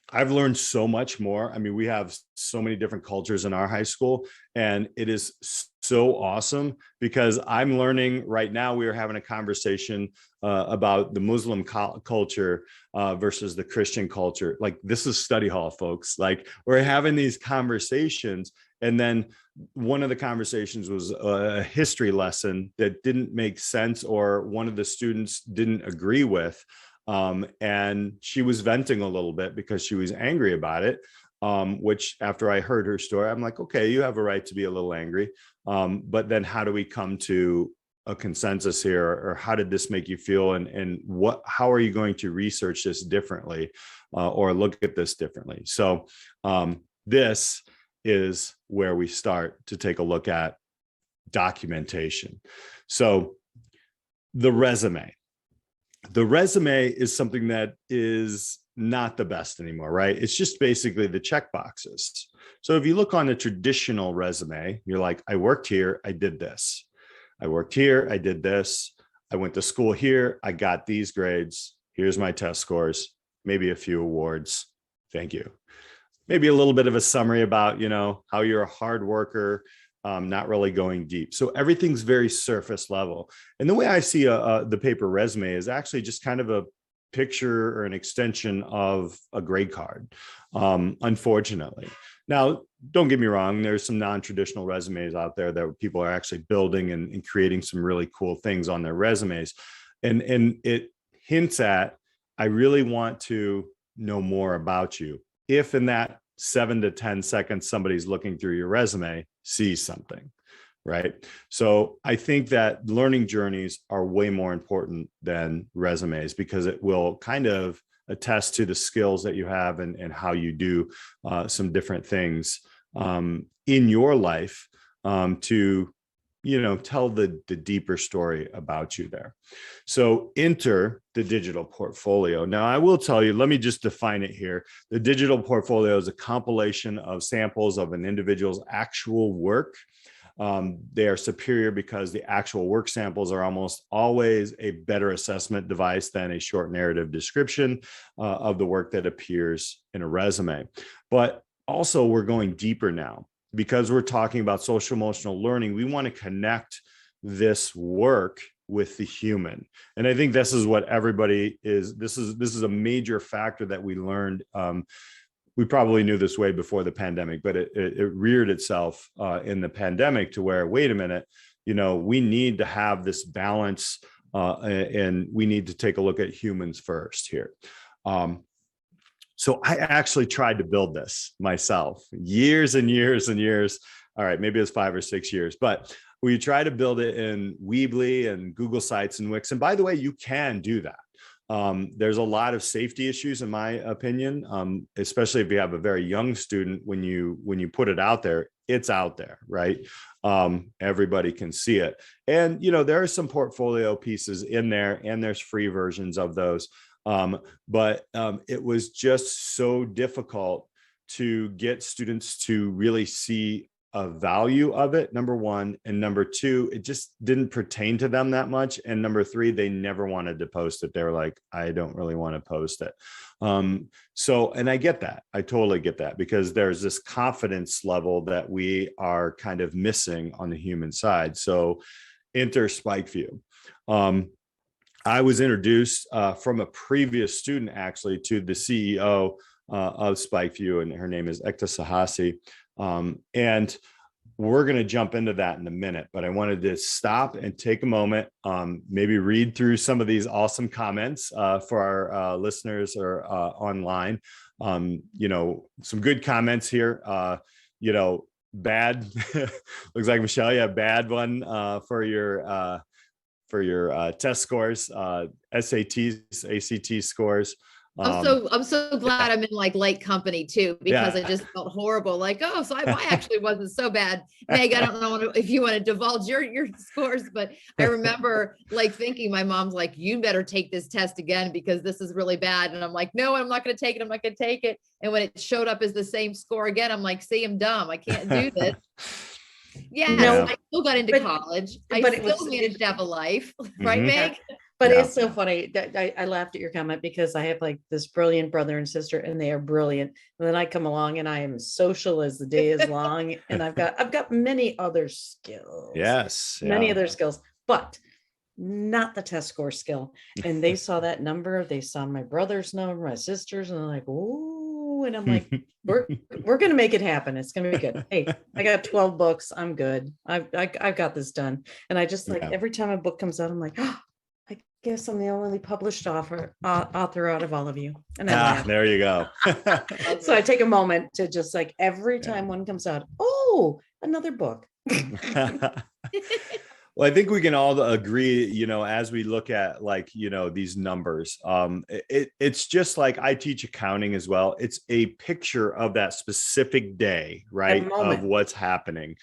I've learned so much more. I mean, we have so many different cultures in our high school, and it is so awesome because I'm learning right now. We are having a conversation about the Muslim culture versus the Christian culture. Like, this is study hall, folks. Like, we're having these conversations. And then one of the conversations was a history lesson that didn't make sense, or one of the students didn't agree with. And she was venting a little bit because she was angry about it, which after I heard her story, I'm like, okay, you have a right to be a little angry. But then how do we come to a consensus here? Or how did this make you feel? And how are you going to research this differently or look at this differently? So this is where we start to take a look at documentation. So the resume is something that is not the best anymore, right? It's just basically the check boxes. So if you look on a traditional resume, you're like, I worked here, I did this. I worked here, I did this. I went to school here, I got these grades. Here's my test scores, maybe a few awards. Thank you. Maybe a little bit of a summary about, how you're a hard worker, not really going deep. So everything's very surface level. And the way I see the paper resume is actually just kind of a picture or an extension of a grade card, unfortunately. Now, don't get me wrong, there's some non-traditional resumes out there that people are actually building and creating some really cool things on their resumes. And it hints at, I really want to know more about you. If in that 7 to 10 seconds, somebody's looking through your resume, sees something, right? So I think that learning journeys are way more important than resumes, because it will kind of attest to the skills that you have and how you do some different things in your life to, tell the deeper story about you there. So enter the digital portfolio. Now, I will tell you, let me just define it here. The digital portfolio is a compilation of samples of an individual's actual work. They are superior because the actual work samples are almost always a better assessment device than a short narrative description of the work that appears in a resume. But also, we're going deeper now. Because we're talking about social emotional learning, we want to connect this work with the human. And I think this is what everybody is. This is a major factor that we learned. We probably knew this way before the pandemic, but it reared itself in the pandemic to where, wait a minute, we need to have this balance and we need to take a look at humans first here. So I actually tried to build this myself years and years and years. All right, maybe it was 5 or 6 years, but we tried to build it in Weebly and Google Sites and Wix. And by the way, you can do that. There's a lot of safety issues, in my opinion, especially if you have a very young student. When you put it out there, it's out there, right? Everybody can see it. And, there are some portfolio pieces in there, and there's free versions of those. But it was just so difficult to get students to really see a value of it, number one. And number two, it just didn't pertain to them that much. And number three, they never wanted to post it. They were like, I don't really want to post it. And I get that. I totally get that, because there's this confidence level that we are kind of missing on the human side. So enter SpikeView. I was introduced from a previous student, actually, to the CEO of SpikeView, and her name is Ekta Sahasi. And we're going to jump into that in a minute, but I wanted to stop and take a moment, maybe read through some of these awesome comments for our listeners or online. Some good comments here. Bad, looks like Michelle, you have bad one for your test scores, SATs, ACT scores. I'm so glad I'm in like light company too, because I just felt horrible. Like, so I actually wasn't so bad. Meg, I don't know if you want to divulge your scores, but I remember like thinking, my mom's like, you better take this test again because this is really bad. And I'm like, no, I'm not going to take it. I'm not going to take it. And when it showed up as the same score again, I'm like, see, I'm dumb. I can't do this. I still got into college. I still managed to have a life, right, Meg? But it's so funny that I laughed at your comment, because I have like this brilliant brother and sister, and they are brilliant. And then I come along and I am social as the day is long, and I've got many other skills. Yes, many other skills, but not the test score skill. And they saw that number. They saw my brother's number, my sister's, and they're like, "Oh!" And I'm like, "We're gonna make it happen. It's gonna be good." Hey, I got 12 books. I'm good. I've got this done. And I just like every time a book comes out, I'm like, "Oh, I guess I'm the only published author out of all of you." And there you go. So I take a moment to just like every time one comes out, another book. Well, I think we can all agree, as we look at like, these numbers, it's just like I teach accounting as well. It's a picture of that specific day, right? Of what's happening.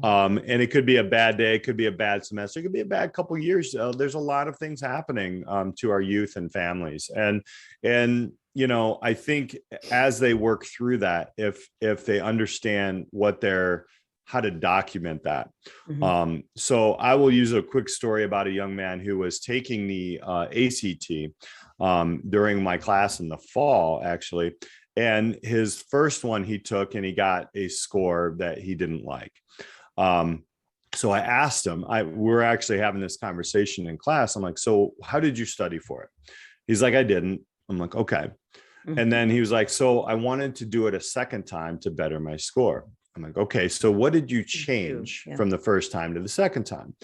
And it could be a bad day. It could be a bad semester. It could be a bad couple of years. There's a lot of things happening to our youth and families. And I think as they work through that, if they understand how to document that. Mm-hmm. So I will use a quick story about a young man who was taking the ACT during my class in the fall, actually. And his first one he took, and he got a score that he didn't like. So I asked him, we're actually having this conversation in class. I'm like, so how did you study for it? He's like, I didn't. I'm like, okay. And then he was like, so I wanted to do it a second time to better my score. I'm like, okay, so what did you change from the first time to the second time?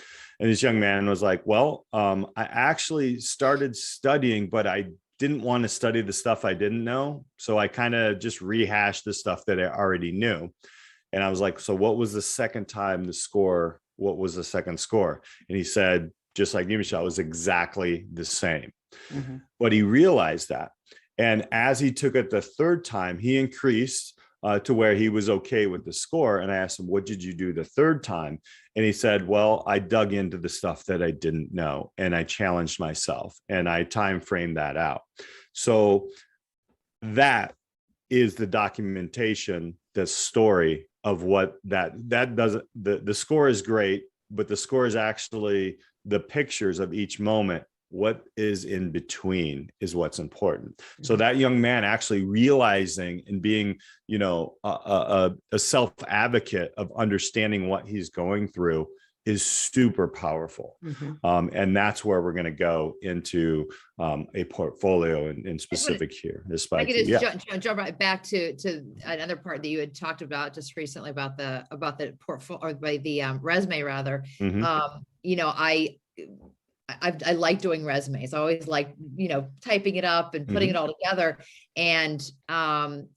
And this young man was like, well, I actually started studying, but I didn't want to study the stuff I didn't know. So I kind of just rehashed the stuff that I already knew. And I was like, so what was the second time the score? What was the second score? And he said, just like you, Michelle, it was exactly the same. But he realized that. And as he took it the third time, he increased to where he was okay with the score. And I asked him, what did you do the third time? And he said, well, I dug into the stuff that I didn't know, and I challenged myself, and I time framed that out. So that is the documentation, the story of what that doesn't, the score is great, but the score is actually the pictures of each moment. What is in between is what's important. So that young man actually realizing and being, a self advocate of understanding what he's going through is super powerful. And that's where we're going to go into a portfolio in specific here. I could just jump right back to another part that you had talked about just recently about the portfolio, or by the resume rather. I like doing resumes. I always like, typing it up and putting it all together. And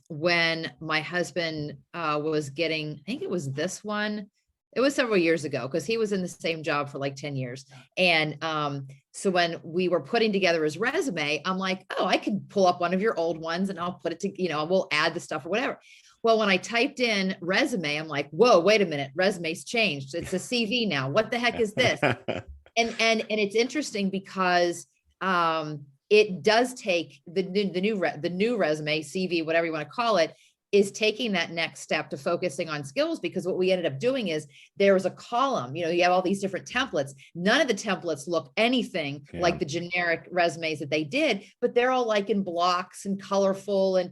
when my husband was getting, I think it was this one, it was several years ago, because he was in the same job for like 10 years. And so when we were putting together his resume, I'm like, oh, I can pull up one of your old ones and I'll put it to, we'll add the stuff or whatever. Well, when I typed in resume, I'm like, whoa, wait a minute, resume's changed. It's a CV now. What the heck is this? And it's interesting because it does take the new resume, CV, whatever you want to call it, is taking that next step to focusing on skills. Because what we ended up doing is there was a column, you have all these different templates. None of the templates look anything like the generic resumes that they did, but they're all like in blocks and colorful and,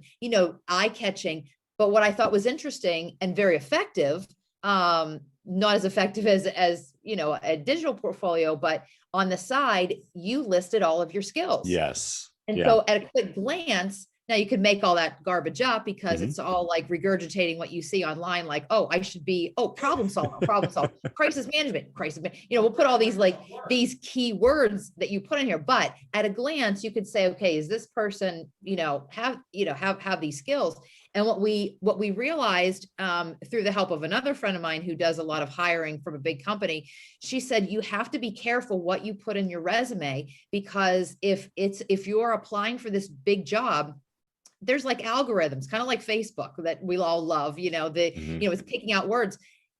eye-catching. But what I thought was interesting and very effective, not as effective as a digital portfolio, but on the side, you listed all of your skills. Yes. And so at a quick glance, now you can make all that garbage up because it's all like regurgitating what you see online, like, oh, I should be, problem solver, crisis management, we'll put all these key words that you put in here. But at a glance, you could say, okay, is this person, have these skills? And what we realized through the help of another friend of mine who does a lot of hiring from a big company, she said, you have to be careful what you put in your resume, because if you're applying for this big job, there's like algorithms, kind of like Facebook that we all love, it's picking out words.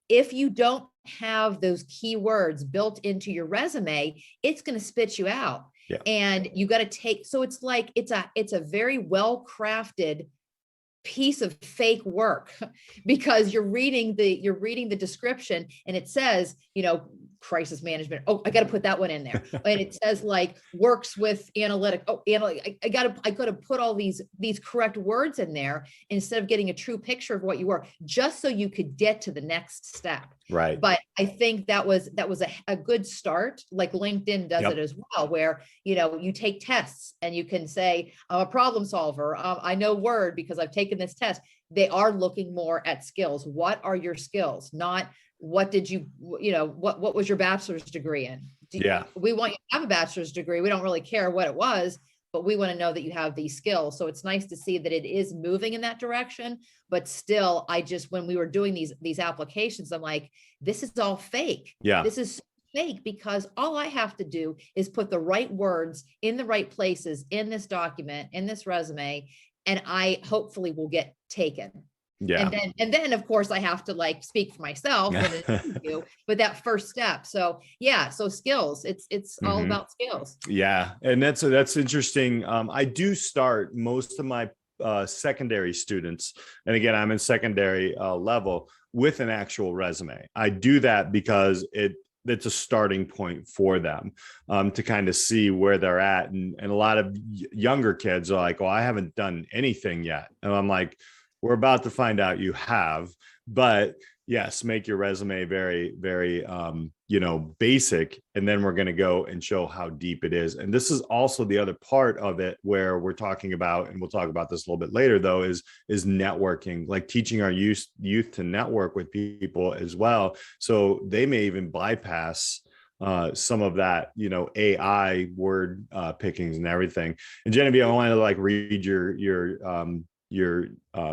If you don't have those keywords built into your resume, it's going to spit you out. And you got to so it's like, it's a very well-crafted piece of fake work, because you're reading the description and it says, crisis management. Oh, I got to put that one in there. And it says like works with analytic. Oh, I got to put all these correct words in there instead of getting a true picture of what you were, just so you could get to the next step. Right. But I think that was a good start. Like LinkedIn does it as well, where, you take tests and you can say, I'm a problem solver. I know Word because I've taken this test. They are looking more at skills. What are your skills? Not what did you, what was your bachelor's degree in? We want you to have a bachelor's degree. We don't really care what it was, but we want to know that you have these skills. So it's nice to see that it is moving in that direction. But still, when we were doing these applications, I'm like, this is all fake. This is fake, because all I have to do is put the right words in the right places in this document, in this resume, and I hopefully will get taken. And then of course I have to speak for myself in an interview, but that first step. So so skills, it's all about skills. And that's interesting. I do start most of my secondary students, and again, I'm in secondary level, with an actual resume. I do that because it's a starting point for them to kind of see where they're at. And a lot of younger kids are like, oh, I haven't done anything yet. And I'm like, we're about to find out you have, but Yes, make your resume very, very, basic. And then we're going to go and show how deep it is. And this is also the other part of it where we're talking about, and we'll talk about this a little bit later though, is networking, like teaching our youth to network with people as well. So they may even bypass some of that, AI word pickings and everything. And Genevieve, I want to like read your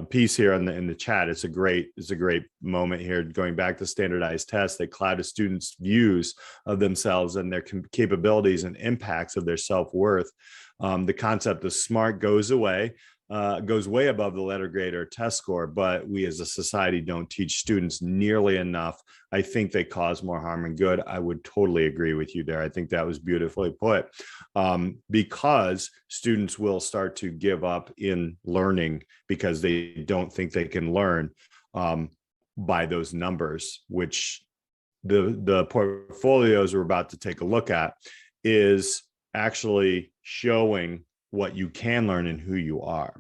piece here in the chat. It's a great moment here, going back to standardized tests that cloud a students' views of themselves and their capabilities and impacts of their self-worth. The concept of smart goes way above the letter grade or test score, but we as a society don't teach students nearly enough. I think they cause more harm than good. I would totally agree with you there. I think that was beautifully put, because students will start to give up in learning because they don't think they can learn by those numbers, which the portfolios we're about to take a look at is actually showing what you can learn and who you are.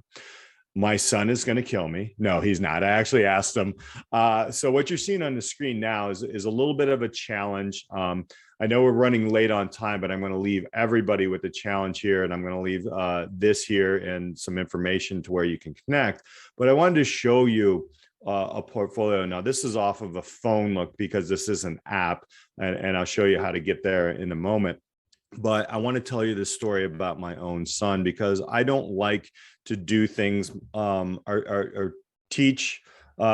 My son is going to kill me. No, he's not. I actually asked him. So what you're seeing on the screen now is a little bit of a challenge. I know we're running late on time, but I'm going to leave everybody with a challenge here, and I'm going to leave this here and some information to where you can connect. But I wanted to show you a portfolio. Now, this is off of a phone look because this is an app, and I'll show you how to get there in a moment. But I want to tell you this story about my own son, because I don't like to do things or teach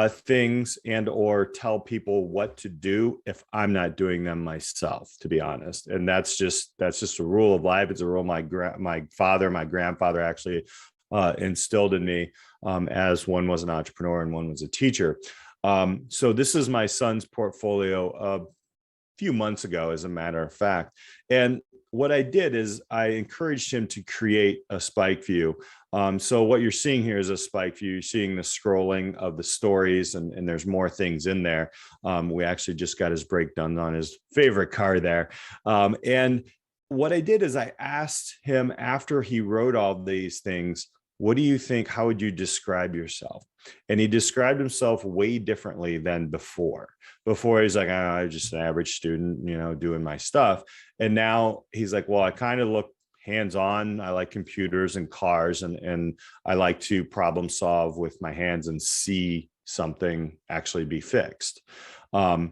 things and or tell people what to do if I'm not doing them myself, to be honest. And that's just a rule of life. It's a rule my grandfather actually instilled in me, as one was an entrepreneur and one was a teacher. So this is my son's portfolio a few months ago, as a matter of fact. And what I did is I encouraged him to create a spike view. So what you're seeing here is a spike view. You're seeing the scrolling of the stories, and there's more things in there. We actually just got his breakdown on his favorite car there. And what I did is I asked him, after he wrote all these things, what do you think? How would you describe yourself? And he described himself way differently than before. Before he's like, oh, I'm just an average student, doing my stuff. And now he's like, well, I kind of look hands-on. I like computers and cars, and I like to problem solve with my hands and see something actually be fixed. And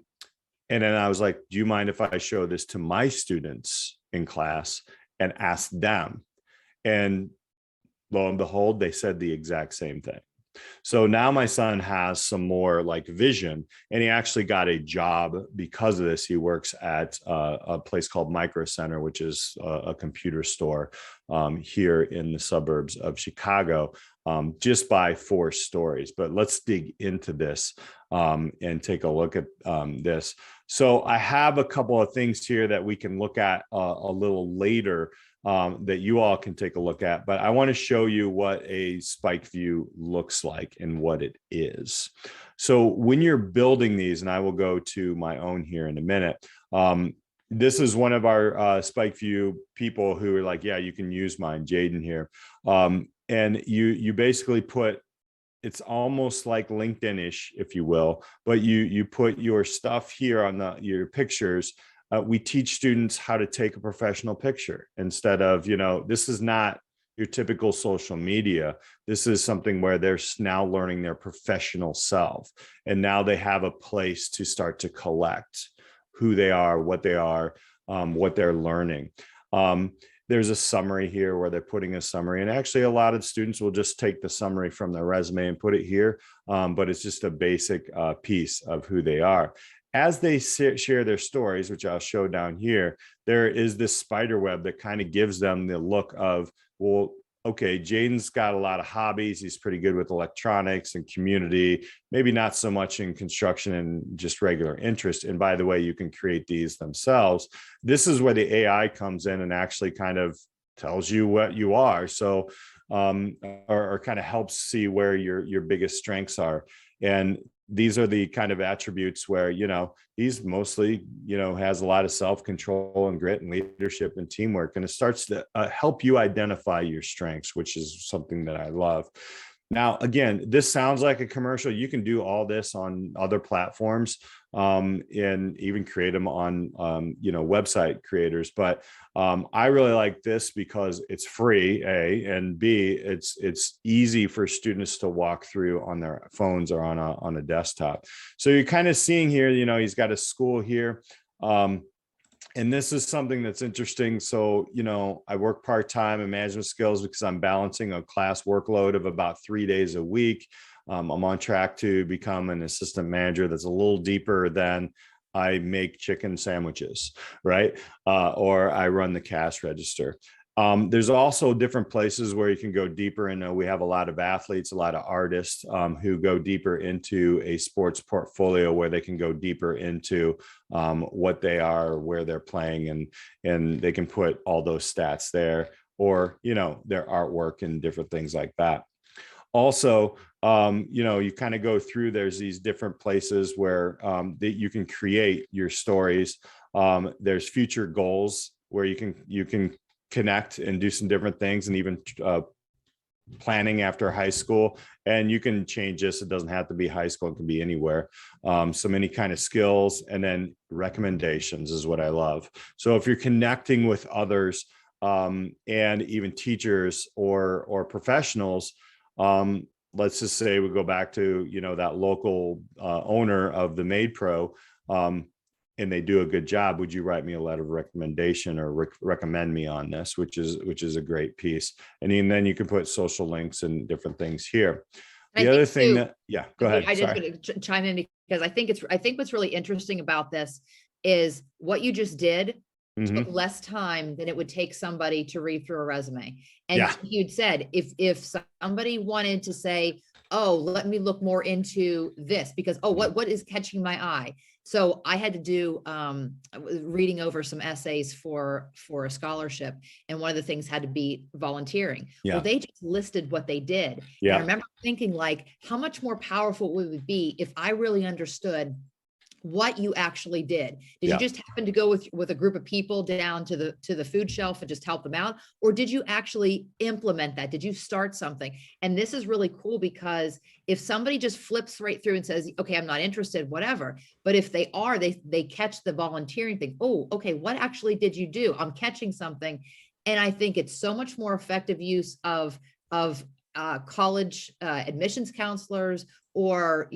then I was like, do you mind if I show this to my students in class and ask them? And lo and behold, they said the exact same thing. So now my son has some more like vision, and he actually got a job because of this. He works at a place called Micro Center, which is a computer store here in the suburbs of Chicago, just by 4 stories. But let's dig into this and take a look at this. So I have a couple of things here that we can look at a little later, that you all can take a look at, but I want to show you what a spike view looks like and what it is. So when you're building these, and I will go to my own here in a minute, this is one of our spike view people who are like, yeah, you can use mine, Jaden here. And you basically put, it's almost like LinkedIn-ish, if you will, but you put your stuff here on your pictures. We teach students how to take a professional picture instead of, this is not your typical social media. This is something where they're now learning their professional self. And now they have a place to start to collect who they are, what they're learning. There's a summary here where they're putting a summary. And actually, a lot of students will just take the summary from their resume and put it here. But it's just a basic piece of who they are. As they share their stories, which I'll show down here, there is this spider web that kind of gives them the look of, well, okay, Jaden's got a lot of hobbies. He's pretty good with electronics and community, maybe not so much in construction and just regular interest. And by the way, you can create these themselves. This is where the AI comes in and actually kind of tells you what you are. So, or kind of helps see where your biggest strengths are. And these are the kind of attributes where, he's mostly, has a lot of self-control and grit and leadership and teamwork. And it starts to help you identify your strengths, which is something that I love. Now, again, this sounds like a commercial. You can do all this on other platforms, and even create them on, website creators. But I really like this because it's free, A, and B, it's easy for students to walk through on their phones or on a desktop. So you're kind of seeing here, he's got a school here. And this is something that's interesting. So, I work part-time in management skills because I'm balancing a class workload of about 3 days a week. I'm on track to become an assistant manager that's a little deeper than I make chicken sandwiches, right? Or I run the cash register. There's also different places where you can go deeper. And we have a lot of athletes, a lot of artists who go deeper into a sports portfolio where they can go deeper into what they are, where they're playing, and they can put all those stats there, or, their artwork and different things like that. Also, you kind of go through, there's these different places where that you can create your stories. There's future goals where you can connect and do some different things, and even planning after high school. And you can change this. It doesn't have to be high school. It can be anywhere. So many kind of skills, and then recommendations is what I love. So if you're connecting with others, and even teachers or professionals, let's just say we go back to, that local owner of the Made Pro, and they do a good job, would you write me a letter of recommendation or recommend me on this, which is a great piece. And then you can put social links and different things here. The other thing that, yeah, go ahead. I just want to chime in because I think what's really interesting about this is what you just did took less time than it would take somebody to read through a resume. And you'd said, if somebody wanted to say, oh, let me look more into this because, what is catching my eye? So I had to do reading over some essays for a scholarship. And one of the things had to be volunteering. Yeah. Well, they just listed what they did. Yeah. And I remember thinking, like, how much more powerful would it be if I really understood what you actually did? Did you just happen to go with a group of people down to the food shelf and just help them out? Or did you actually implement that? Did you start something? And this is really cool because if somebody just flips right through and says, okay, I'm not interested, whatever. But if they are, they catch the volunteering thing. Oh, okay, what actually did you do? I'm catching something. And I think it's so much more effective use of college admissions counselors or,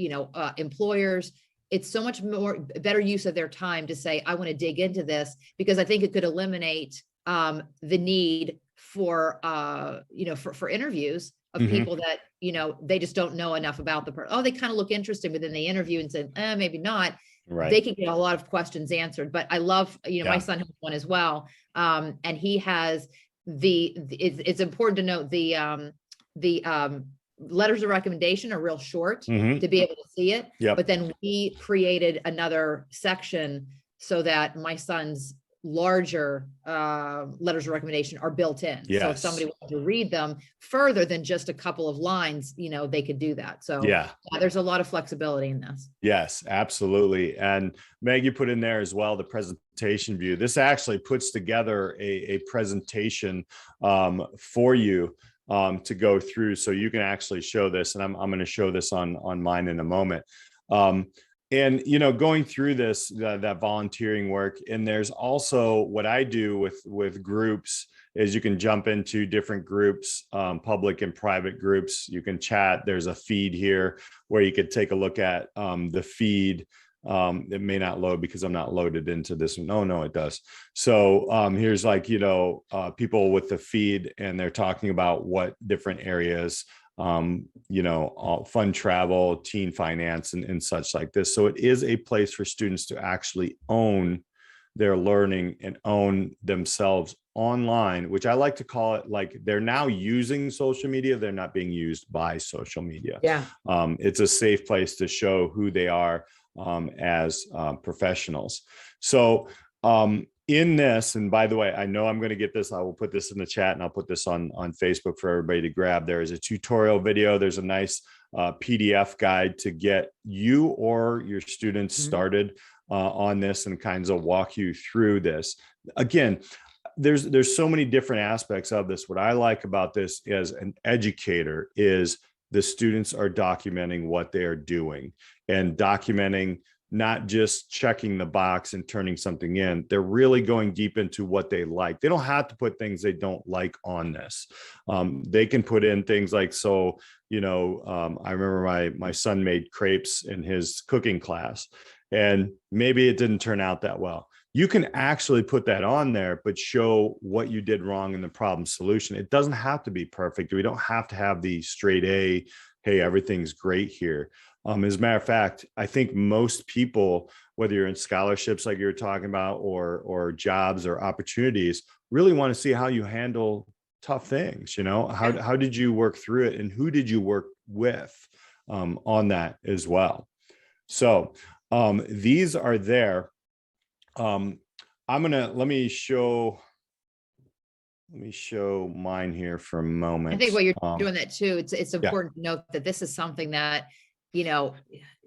employers. It's so much more better use of their time to say, I want to dig into this, because I think it could eliminate the need for interviews of people that, they just don't know enough about the person. Oh, they kind of look interesting, but then they interview and say, maybe not. Right. They can get a lot of questions answered. But I love, my son has one as well. And he has it's important to note the letters of recommendation are real short to be able to see it. Yep. But then we created another section so that my son's larger letters of recommendation are built in. Yes. So if somebody wanted to read them further than just a couple of lines, they could do that. So there's a lot of flexibility in this. Yes, absolutely. And Meg, you put in there as well the presentation view. This actually puts together a presentation for you to go through, so you can actually show this. And I'm going to show this on mine in a moment. And, going through this, that volunteering work. And there's also what I do with groups is you can jump into different groups, public and private groups. You can chat. There's a feed here where you could take a look at the feed. It may not load because I'm not loaded into this one. Oh, no, it does. So here's people with the feed, and they're talking about what different areas, fun travel, teen finance, and such like this. So it is a place for students to actually own their learning and own themselves online, which I like to call it, like, they're now using social media. They're not being used by social media. Yeah. It's a safe place to show who they are as professionals. So in this, and by the way, I know I'm going to get this, I will put this in the chat and I'll put this on Facebook for everybody to grab. There is a tutorial video. There's a nice PDF guide to get you or your students started on this and kinds of walk you through this. Again, there's so many different aspects of this. What I like about this as an educator is the students are documenting what they are doing, and documenting not just checking the box and turning something in. They're really going deep into what they like. They don't have to put things they don't like on this. They can put in things like, so, I remember my son made crepes in his cooking class, and maybe it didn't turn out that well. You can actually put that on there, but show what you did wrong in the problem solution. It doesn't have to be perfect. We don't have to have the straight A, hey, everything's great here. As a matter of fact, I think most people, whether you're in scholarships like you were talking about, or jobs or opportunities, really want to see how you handle tough things. How did you work through it, and who did you work with on that as well? So these are there. Let me show mine here for a moment. I think what you're doing that too, it's important to note that this is something that,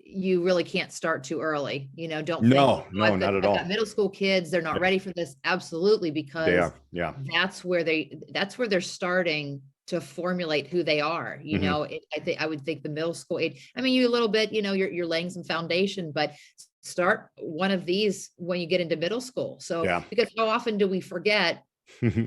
you really can't start too early. Don't think, no, not at all. I've got middle school kids, they're not ready for this. Absolutely, because that's where they're starting to formulate who they are. I would think the middle school age, you a little bit, you're laying some foundation, but start one of these when you get into middle school. So because how often do we forget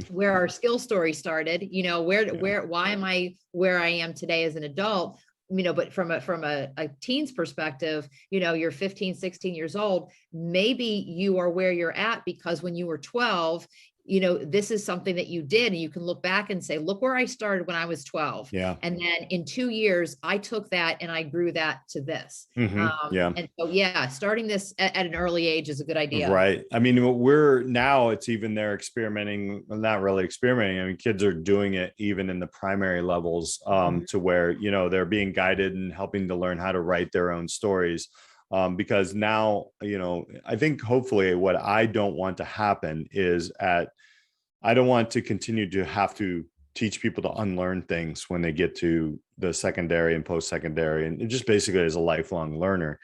where our skill story started, why am I where I am today as an adult? But from a teen's perspective, you're 15, 16 years old. Maybe you are where you're at because when you were 12, this is something that you did, and you can look back and say, look where I started when I was 12. Yeah. And then in 2 years, I took that and I grew that to this. And so, starting this at an early age is a good idea. Right. It's even they're experimenting, not really experimenting. Kids are doing it even in the primary levels, to where, they're being guided and helping to learn how to write their own stories. Because now, I think hopefully what I don't want to happen is I don't want to continue to have to teach people to unlearn things when they get to the secondary and post-secondary, and just basically as a lifelong learner,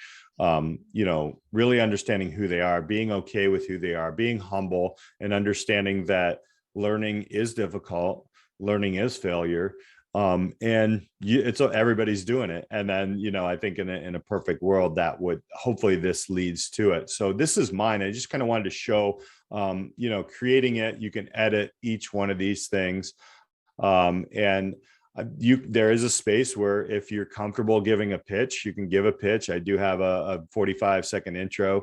really understanding who they are, being okay with who they are, being humble, and understanding that learning is difficult, learning is failure. Everybody's doing it. And then, I think in a perfect world, that would, hopefully this leads to it. So this is mine. I just kind of wanted to show, creating it, you can edit each one of these things. There is a space where if you're comfortable giving a pitch, you can give a pitch. I do have a 45-second intro.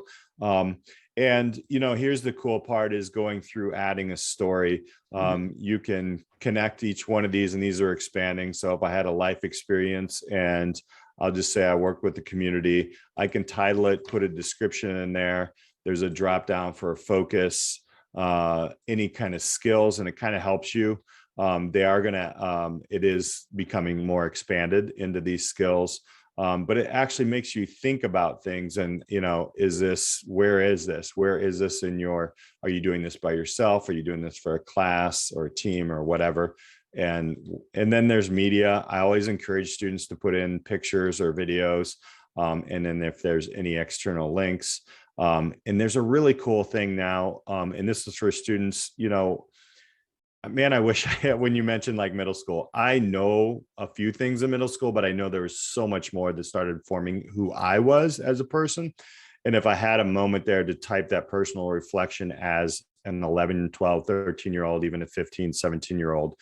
Here's the cool part is going through adding a story. You can connect each one of these, and these are expanding. So if I had a life experience and I'll just say I work with the community, I can title it, put a description in there. There's a drop down for a focus, any kind of skills, and it kind of helps you. It is becoming more expanded into these skills. But it actually makes you think about things and, where is this are you doing this by yourself? Are you doing this for a class or a team or whatever? And then there's media. I always encourage students to put in pictures or videos. And then if there's any external links, and there's a really cool thing now. And this is for students, man, I wish when you mentioned like middle school, I know a few things in middle school, but I know there was so much more that started forming who I was as a person. And if I had a moment there to type that personal reflection as an 11, 12, 13-year-old, even a 15, 17-year-old,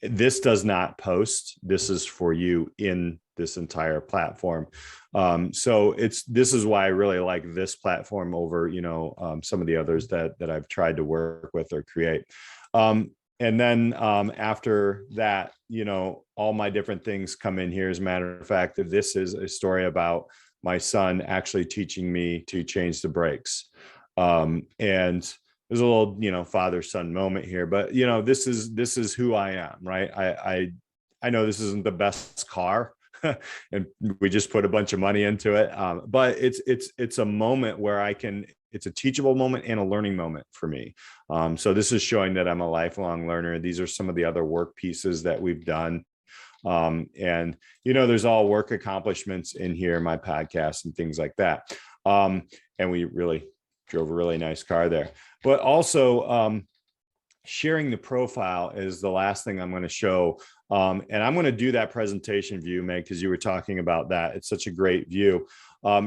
this does not post. This is for you in this entire platform. So this is why I really like this platform over, some of the others that I've tried to work with or create. And then after that, all my different things come in here. As a matter of fact, this is a story about my son actually teaching me to change the brakes. And there's a little, father-son moment here, but this is who I am, right? I know this isn't the best car, and we just put a bunch of money into it. But it's a moment where it's a teachable moment and a learning moment for me. So this is showing that I'm a lifelong learner. These are some of the other work pieces that we've done. And, there's all work accomplishments in here, my podcast and things like that. And we really drove a really nice car there. But also, sharing the profile is the last thing I'm going to show. And I'm going to do that presentation view, Meg, because you were talking about that. It's such a great view.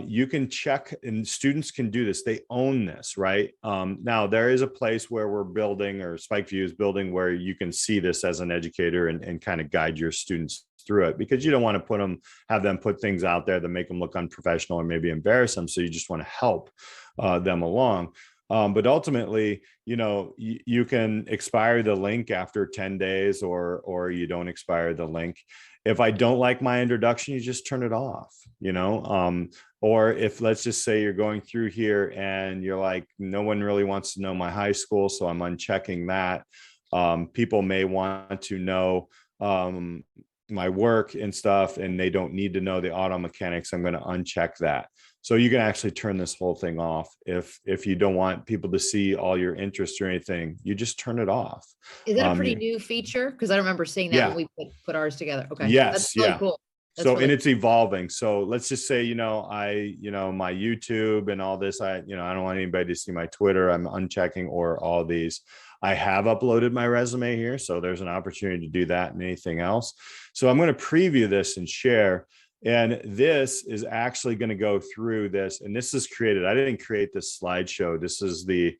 You can check, and students can do this. They own this, right? Now, there is a place where we're building, or Spike View is building, where you can see this as an educator and kind of guide your students through it, because you don't want to have them put things out there that make them look unprofessional or maybe embarrass them. So you just want to help them along. But ultimately, you can expire the link after 10 days, or you don't expire the link. If I don't like my introduction, you just turn it off, or if, let's just say you're going through here and you're like, no one really wants to know my high school, so I'm unchecking that. People may want to know my work and stuff, and they don't need to know the auto mechanics. I'm going to uncheck that. So you can actually turn this whole thing off. If you don't want people to see all your interests or anything, you just turn it off. Is that a pretty new feature? Because I remember seeing that when we put ours together. Okay. Yes. That's really cool. So, and it's evolving. So let's just say, my YouTube and all this, I don't want anybody to see my Twitter. I'm unchecking, or all these. I have uploaded my resume here, so there's an opportunity to do that and anything else. So I'm going to preview this and share. And this is actually going to go through this. And this is created. I didn't create this slideshow. This is the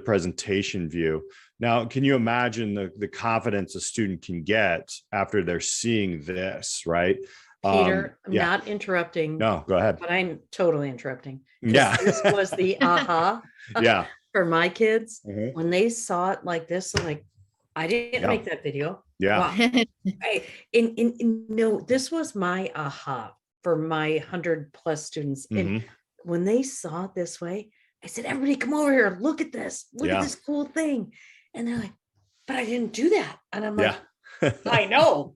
presentation view. Now, can you imagine the confidence a student can get after they're seeing this, right? Peter, I'm not interrupting. No, go ahead. But I'm totally interrupting. Yeah. This was the aha. Yeah. For my kids, Mm-hmm. when they saw it like this, I'm like, I didn't make that video. Yeah. Wow. No, this was my aha for my 100+ students. Mm-hmm. And when they saw it this way, I said, everybody come over here. Look at this. Look at this cool thing. And they're like, but I didn't do that. And I'm like, I know.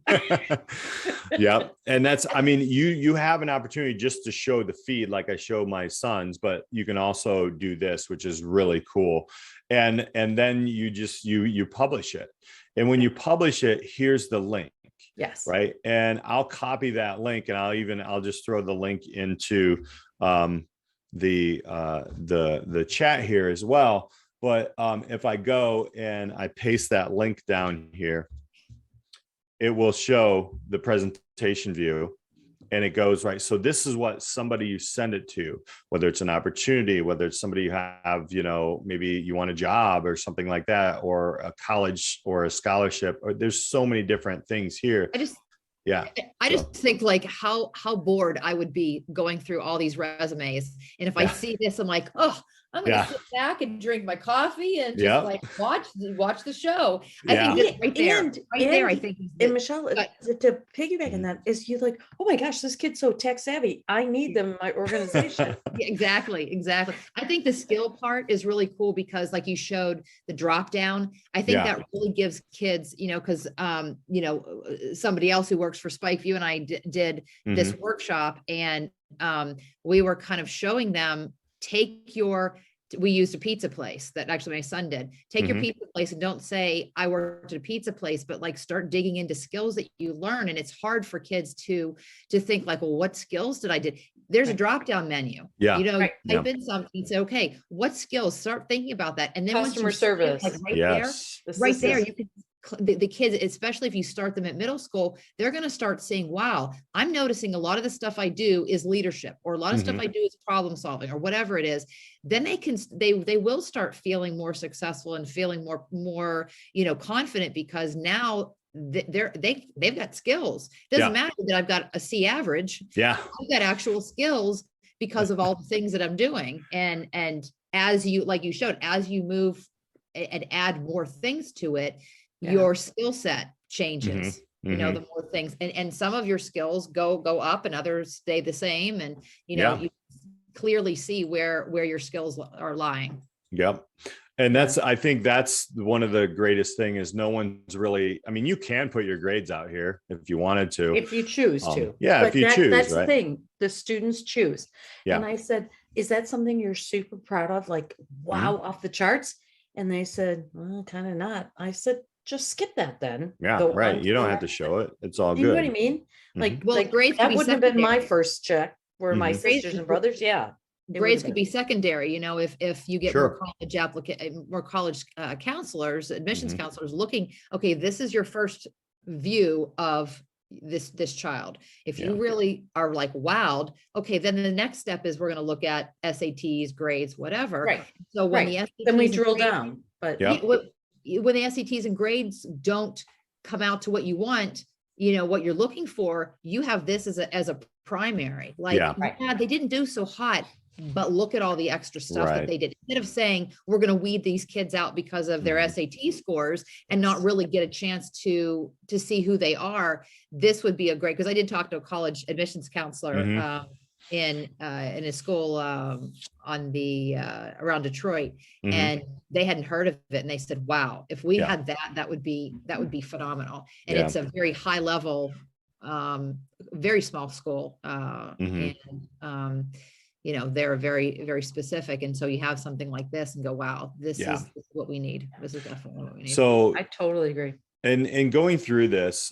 Yeah. And that's, you have an opportunity just to show the feed like I show my sons, but you can also do this, which is really cool. And then you publish it. And when you publish it, here's the link. Yes. Right. And I'll copy that link, and I'll just throw the link into the chat here as well. But if I go and I paste that link down here, it will show the presentation view, and it goes right. So this is what somebody you send it to, whether it's an opportunity, whether it's somebody you have, maybe you want a job or something like that, or a college or a scholarship, or there's so many different things here. I just think like how bored I would be going through all these resumes. And if I see this, I'm like, oh, I'm going to sit back and drink my coffee and just like watch the show. I think right there, I think. And Michelle, to piggyback on that, is you like, oh my gosh, this kid's so tech savvy. I need them in my organization. Exactly. I think the skill part is really cool, because like you showed the drop down. I think that really gives kids, because, somebody else who works for Spike View and I did this workshop, and we were kind of showing them, we used a pizza place that actually my son did. Take your pizza place, and don't say I worked at a pizza place, but like start digging into skills that you learn. And it's hard for kids to think like, well, what skills did I do? There's a drop down menu. Type in something and say, okay, what skills? Start thinking about that. And then customer service, like right there, you can. The kids, especially if you start them at middle school, they're going to start saying, wow, I'm noticing a lot of the stuff I do is leadership, or a lot of stuff I do is problem solving, or whatever it is. Then they will start feeling more successful and feeling more confident, because now they've got skills. Doesn't matter that I've got a C average. I've got actual skills because of all the things that I'm doing. And as you, like you showed, as you move and add more things to it, your skill set changes, the more things, and some of your skills go up and others stay the same. And, you clearly see where your skills are lying. Yep. And I think that's one of the greatest thing is no one's really, you can put your grades out here if you wanted to. If you choose to. Yeah. But if you choose, that's the thing. The students choose. Yeah. And I said, is that something you're super proud of? Like, wow, off the charts? And they said, well, kind of not. I said, just skip that then. Yeah, right. You don't have to show it. It's all good. You know what I mean? Like, grades that wouldn't have been my first check. Were my sisters and brothers? Yeah. grades could be secondary, you know, if you get Sure. more college counselors, admissions Mhm. counselors looking, okay, this is your first view of this child. If you Yeah. really are like wowed, okay, then the next step is we're going to look at SATs, grades, whatever. Right. So when Right. the Then we SATs and drill grades- down, but Yeah. when the SATs and grades don't come out to what you want, you know, what you're looking for, you have this as a primary. Like, Yeah. Right. yeah, they didn't do so hot, but look at all the extra stuff that Right. they did. Instead of saying we're going to weed these kids out because of their Mhm. SAT scores and not really get a chance to see who they are, this would be a great, because I did talk to a college admissions counselor Mhm. in a school on the around Detroit, Mhm. and they hadn't heard of it, and they said, wow, if we Yeah. had that would be phenomenal. And Yeah. it's a very high level, very small school, Mhm. and you know, they're very, very specific. And so you have something like this and go, wow, this Yeah. is what we need. This is definitely what we need. So I totally agree. and going through this,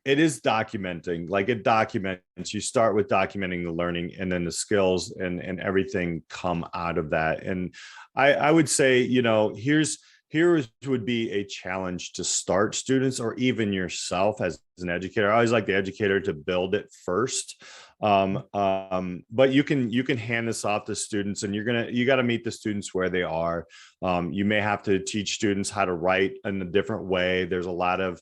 it is documenting, like it documents, you start with documenting the learning and then the skills and everything come out of that. And I would say, you know, here would be a challenge to start students or even yourself as an educator. I always like the educator to build it first. But you can hand this off to students, and you got to meet the students where they are. You may have to teach students how to write in a different way. There's a lot of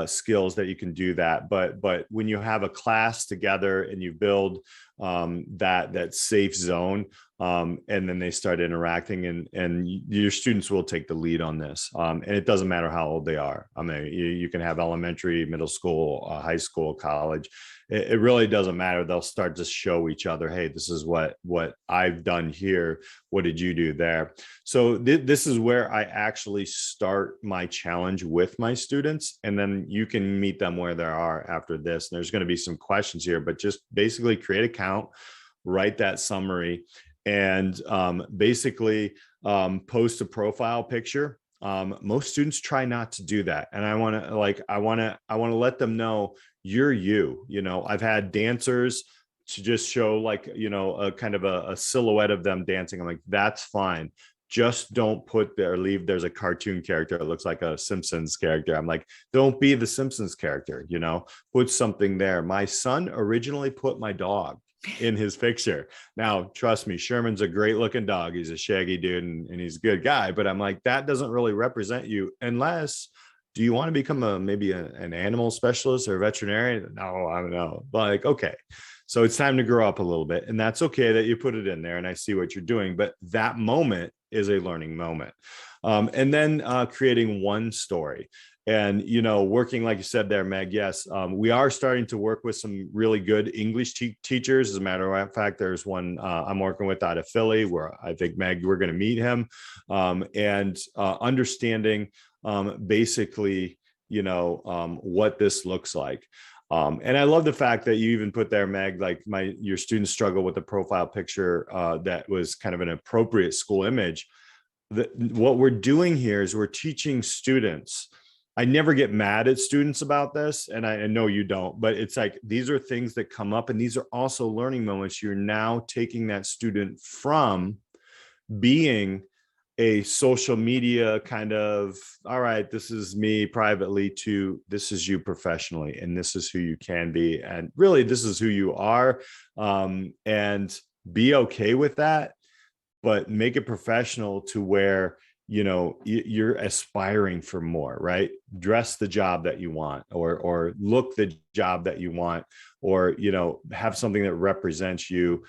skills that you can do that, but when you have a class together and you build that safe zone, and then they start interacting, and your students will take the lead on this, and it doesn't matter how old they are. I mean, you can have elementary, middle school, high school, college. It really doesn't matter. They'll start to show each other, hey, this is what I've done here. What did you do there? So this is where I actually start my challenge with my students, and then you can meet them where they are after this. And there's going to be some questions here, but just basically create a count, write that summary, and basically post a profile picture. Most students try not to do that, and I want to let them know you're you know. I've had dancers to just show, like, you know, a kind of a silhouette of them dancing. I'm like, that's fine, just don't put there's a cartoon character, it looks like a Simpsons character. I'm like, don't be the Simpsons character, you know, put something there. My son originally put my dog in his picture. Now, trust me, Sherman's a great looking dog. He's a shaggy dude, and he's a good guy, but I'm like, that doesn't really represent you, unless, do you want to become maybe an animal specialist or a veterinarian? No, I don't know. Like, okay, so it's time to grow up a little bit, and that's okay that you put it in there, and I see what you're doing, but that moment is a learning moment. And then creating one story. And, you know, working, like you said there, Meg, yes, we are starting to work with some really good English teachers. As a matter of fact, there's one I'm working with out of Philly, where I think, Meg, we're going to meet him, and understanding basically, you know, what this looks like. And I love the fact that you even put there, Meg, like your students struggle with the profile picture that was kind of an appropriate school image. What we're doing here is we're teaching students. I never get mad at students about this, and I know you don't, but it's like, these are things that come up, and these are also learning moments. You're now taking that student from being a social media kind of, all right, this is me privately, to this is you professionally, and this is who you can be, and really this is who you are, and be okay with that, but make it professional to where, you know, you're aspiring for more, right? Dress the job that you want, or look the job that you want, or, you know, have something that represents you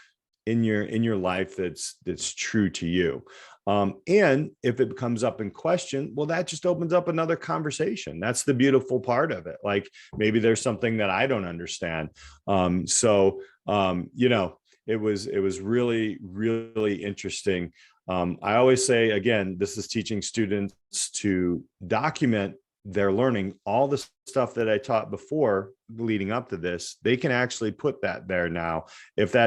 in your life that's true to you. And if it comes up in question, well, that just opens up another conversation. That's the beautiful part of it. Like, maybe there's something that I don't understand. You know, it was really, really interesting. I always say, again, this is teaching students to document their learning. All the stuff that I taught before leading up to this, they can actually put that there now. If I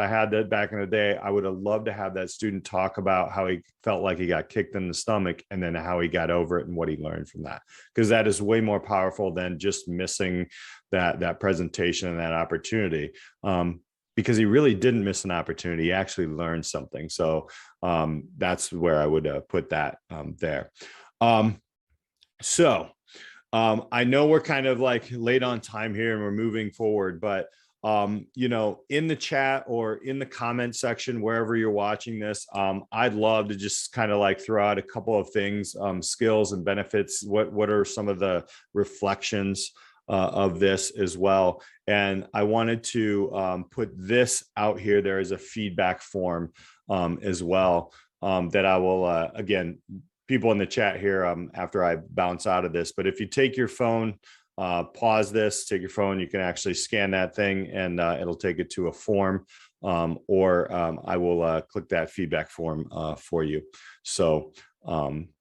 had that back in the day, I would have loved to have that student talk about how he felt like he got kicked in the stomach, and then how he got over it and what he learned from that, because that is way more powerful than just missing that presentation and that opportunity. because he really didn't miss an opportunity. He actually learned something. So that's where I would put that there. I know we're kind of like late on time here and we're moving forward, but you know, in the chat or in the comment section, wherever you're watching this, I'd love to just kind of like throw out a couple of things, skills and benefits. What are some of the reflections of this as well? And I wanted to put this out here. There is a feedback form as well that I will, again, people in the chat here after I bounce out of this, but if you take your phone, pause this, take your phone, you can actually scan that thing and it'll take it to a form, or I will click that feedback form for you. So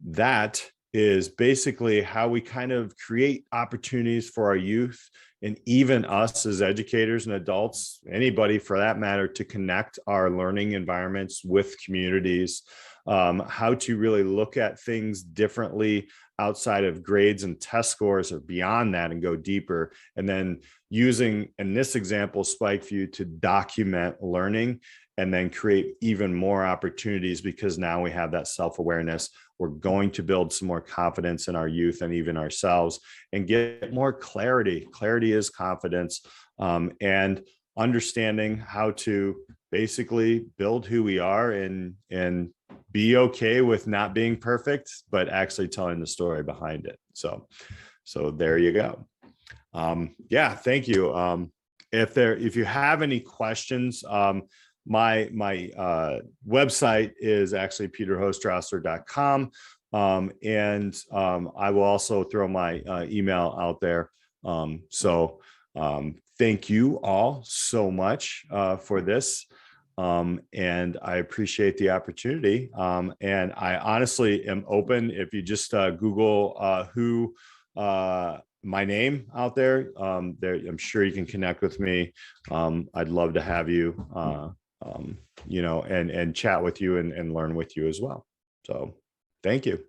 that is basically how we kind of create opportunities for our youth and even us as educators and adults, anybody for that matter, to connect our learning environments with communities, how to really look at things differently outside of grades and test scores or beyond that and go deeper. And then using, in this example, SpikeView to document learning and then create even more opportunities, because now we have that self-awareness. We're going to build some more confidence in our youth and even ourselves and get more clarity. Clarity is confidence, and understanding how to basically build who we are and be okay with not being perfect, but actually telling the story behind it. So there you go. Yeah, thank you. If you have any questions, my website is actually peterhostrawser.com. And I will also throw my email out there. Thank you all so much for this. And I appreciate the opportunity. And I honestly am open. If you just Google my name out there, I'm sure you can connect with me. I'd love to have you, you know, and chat with you and learn with you as well. So thank you.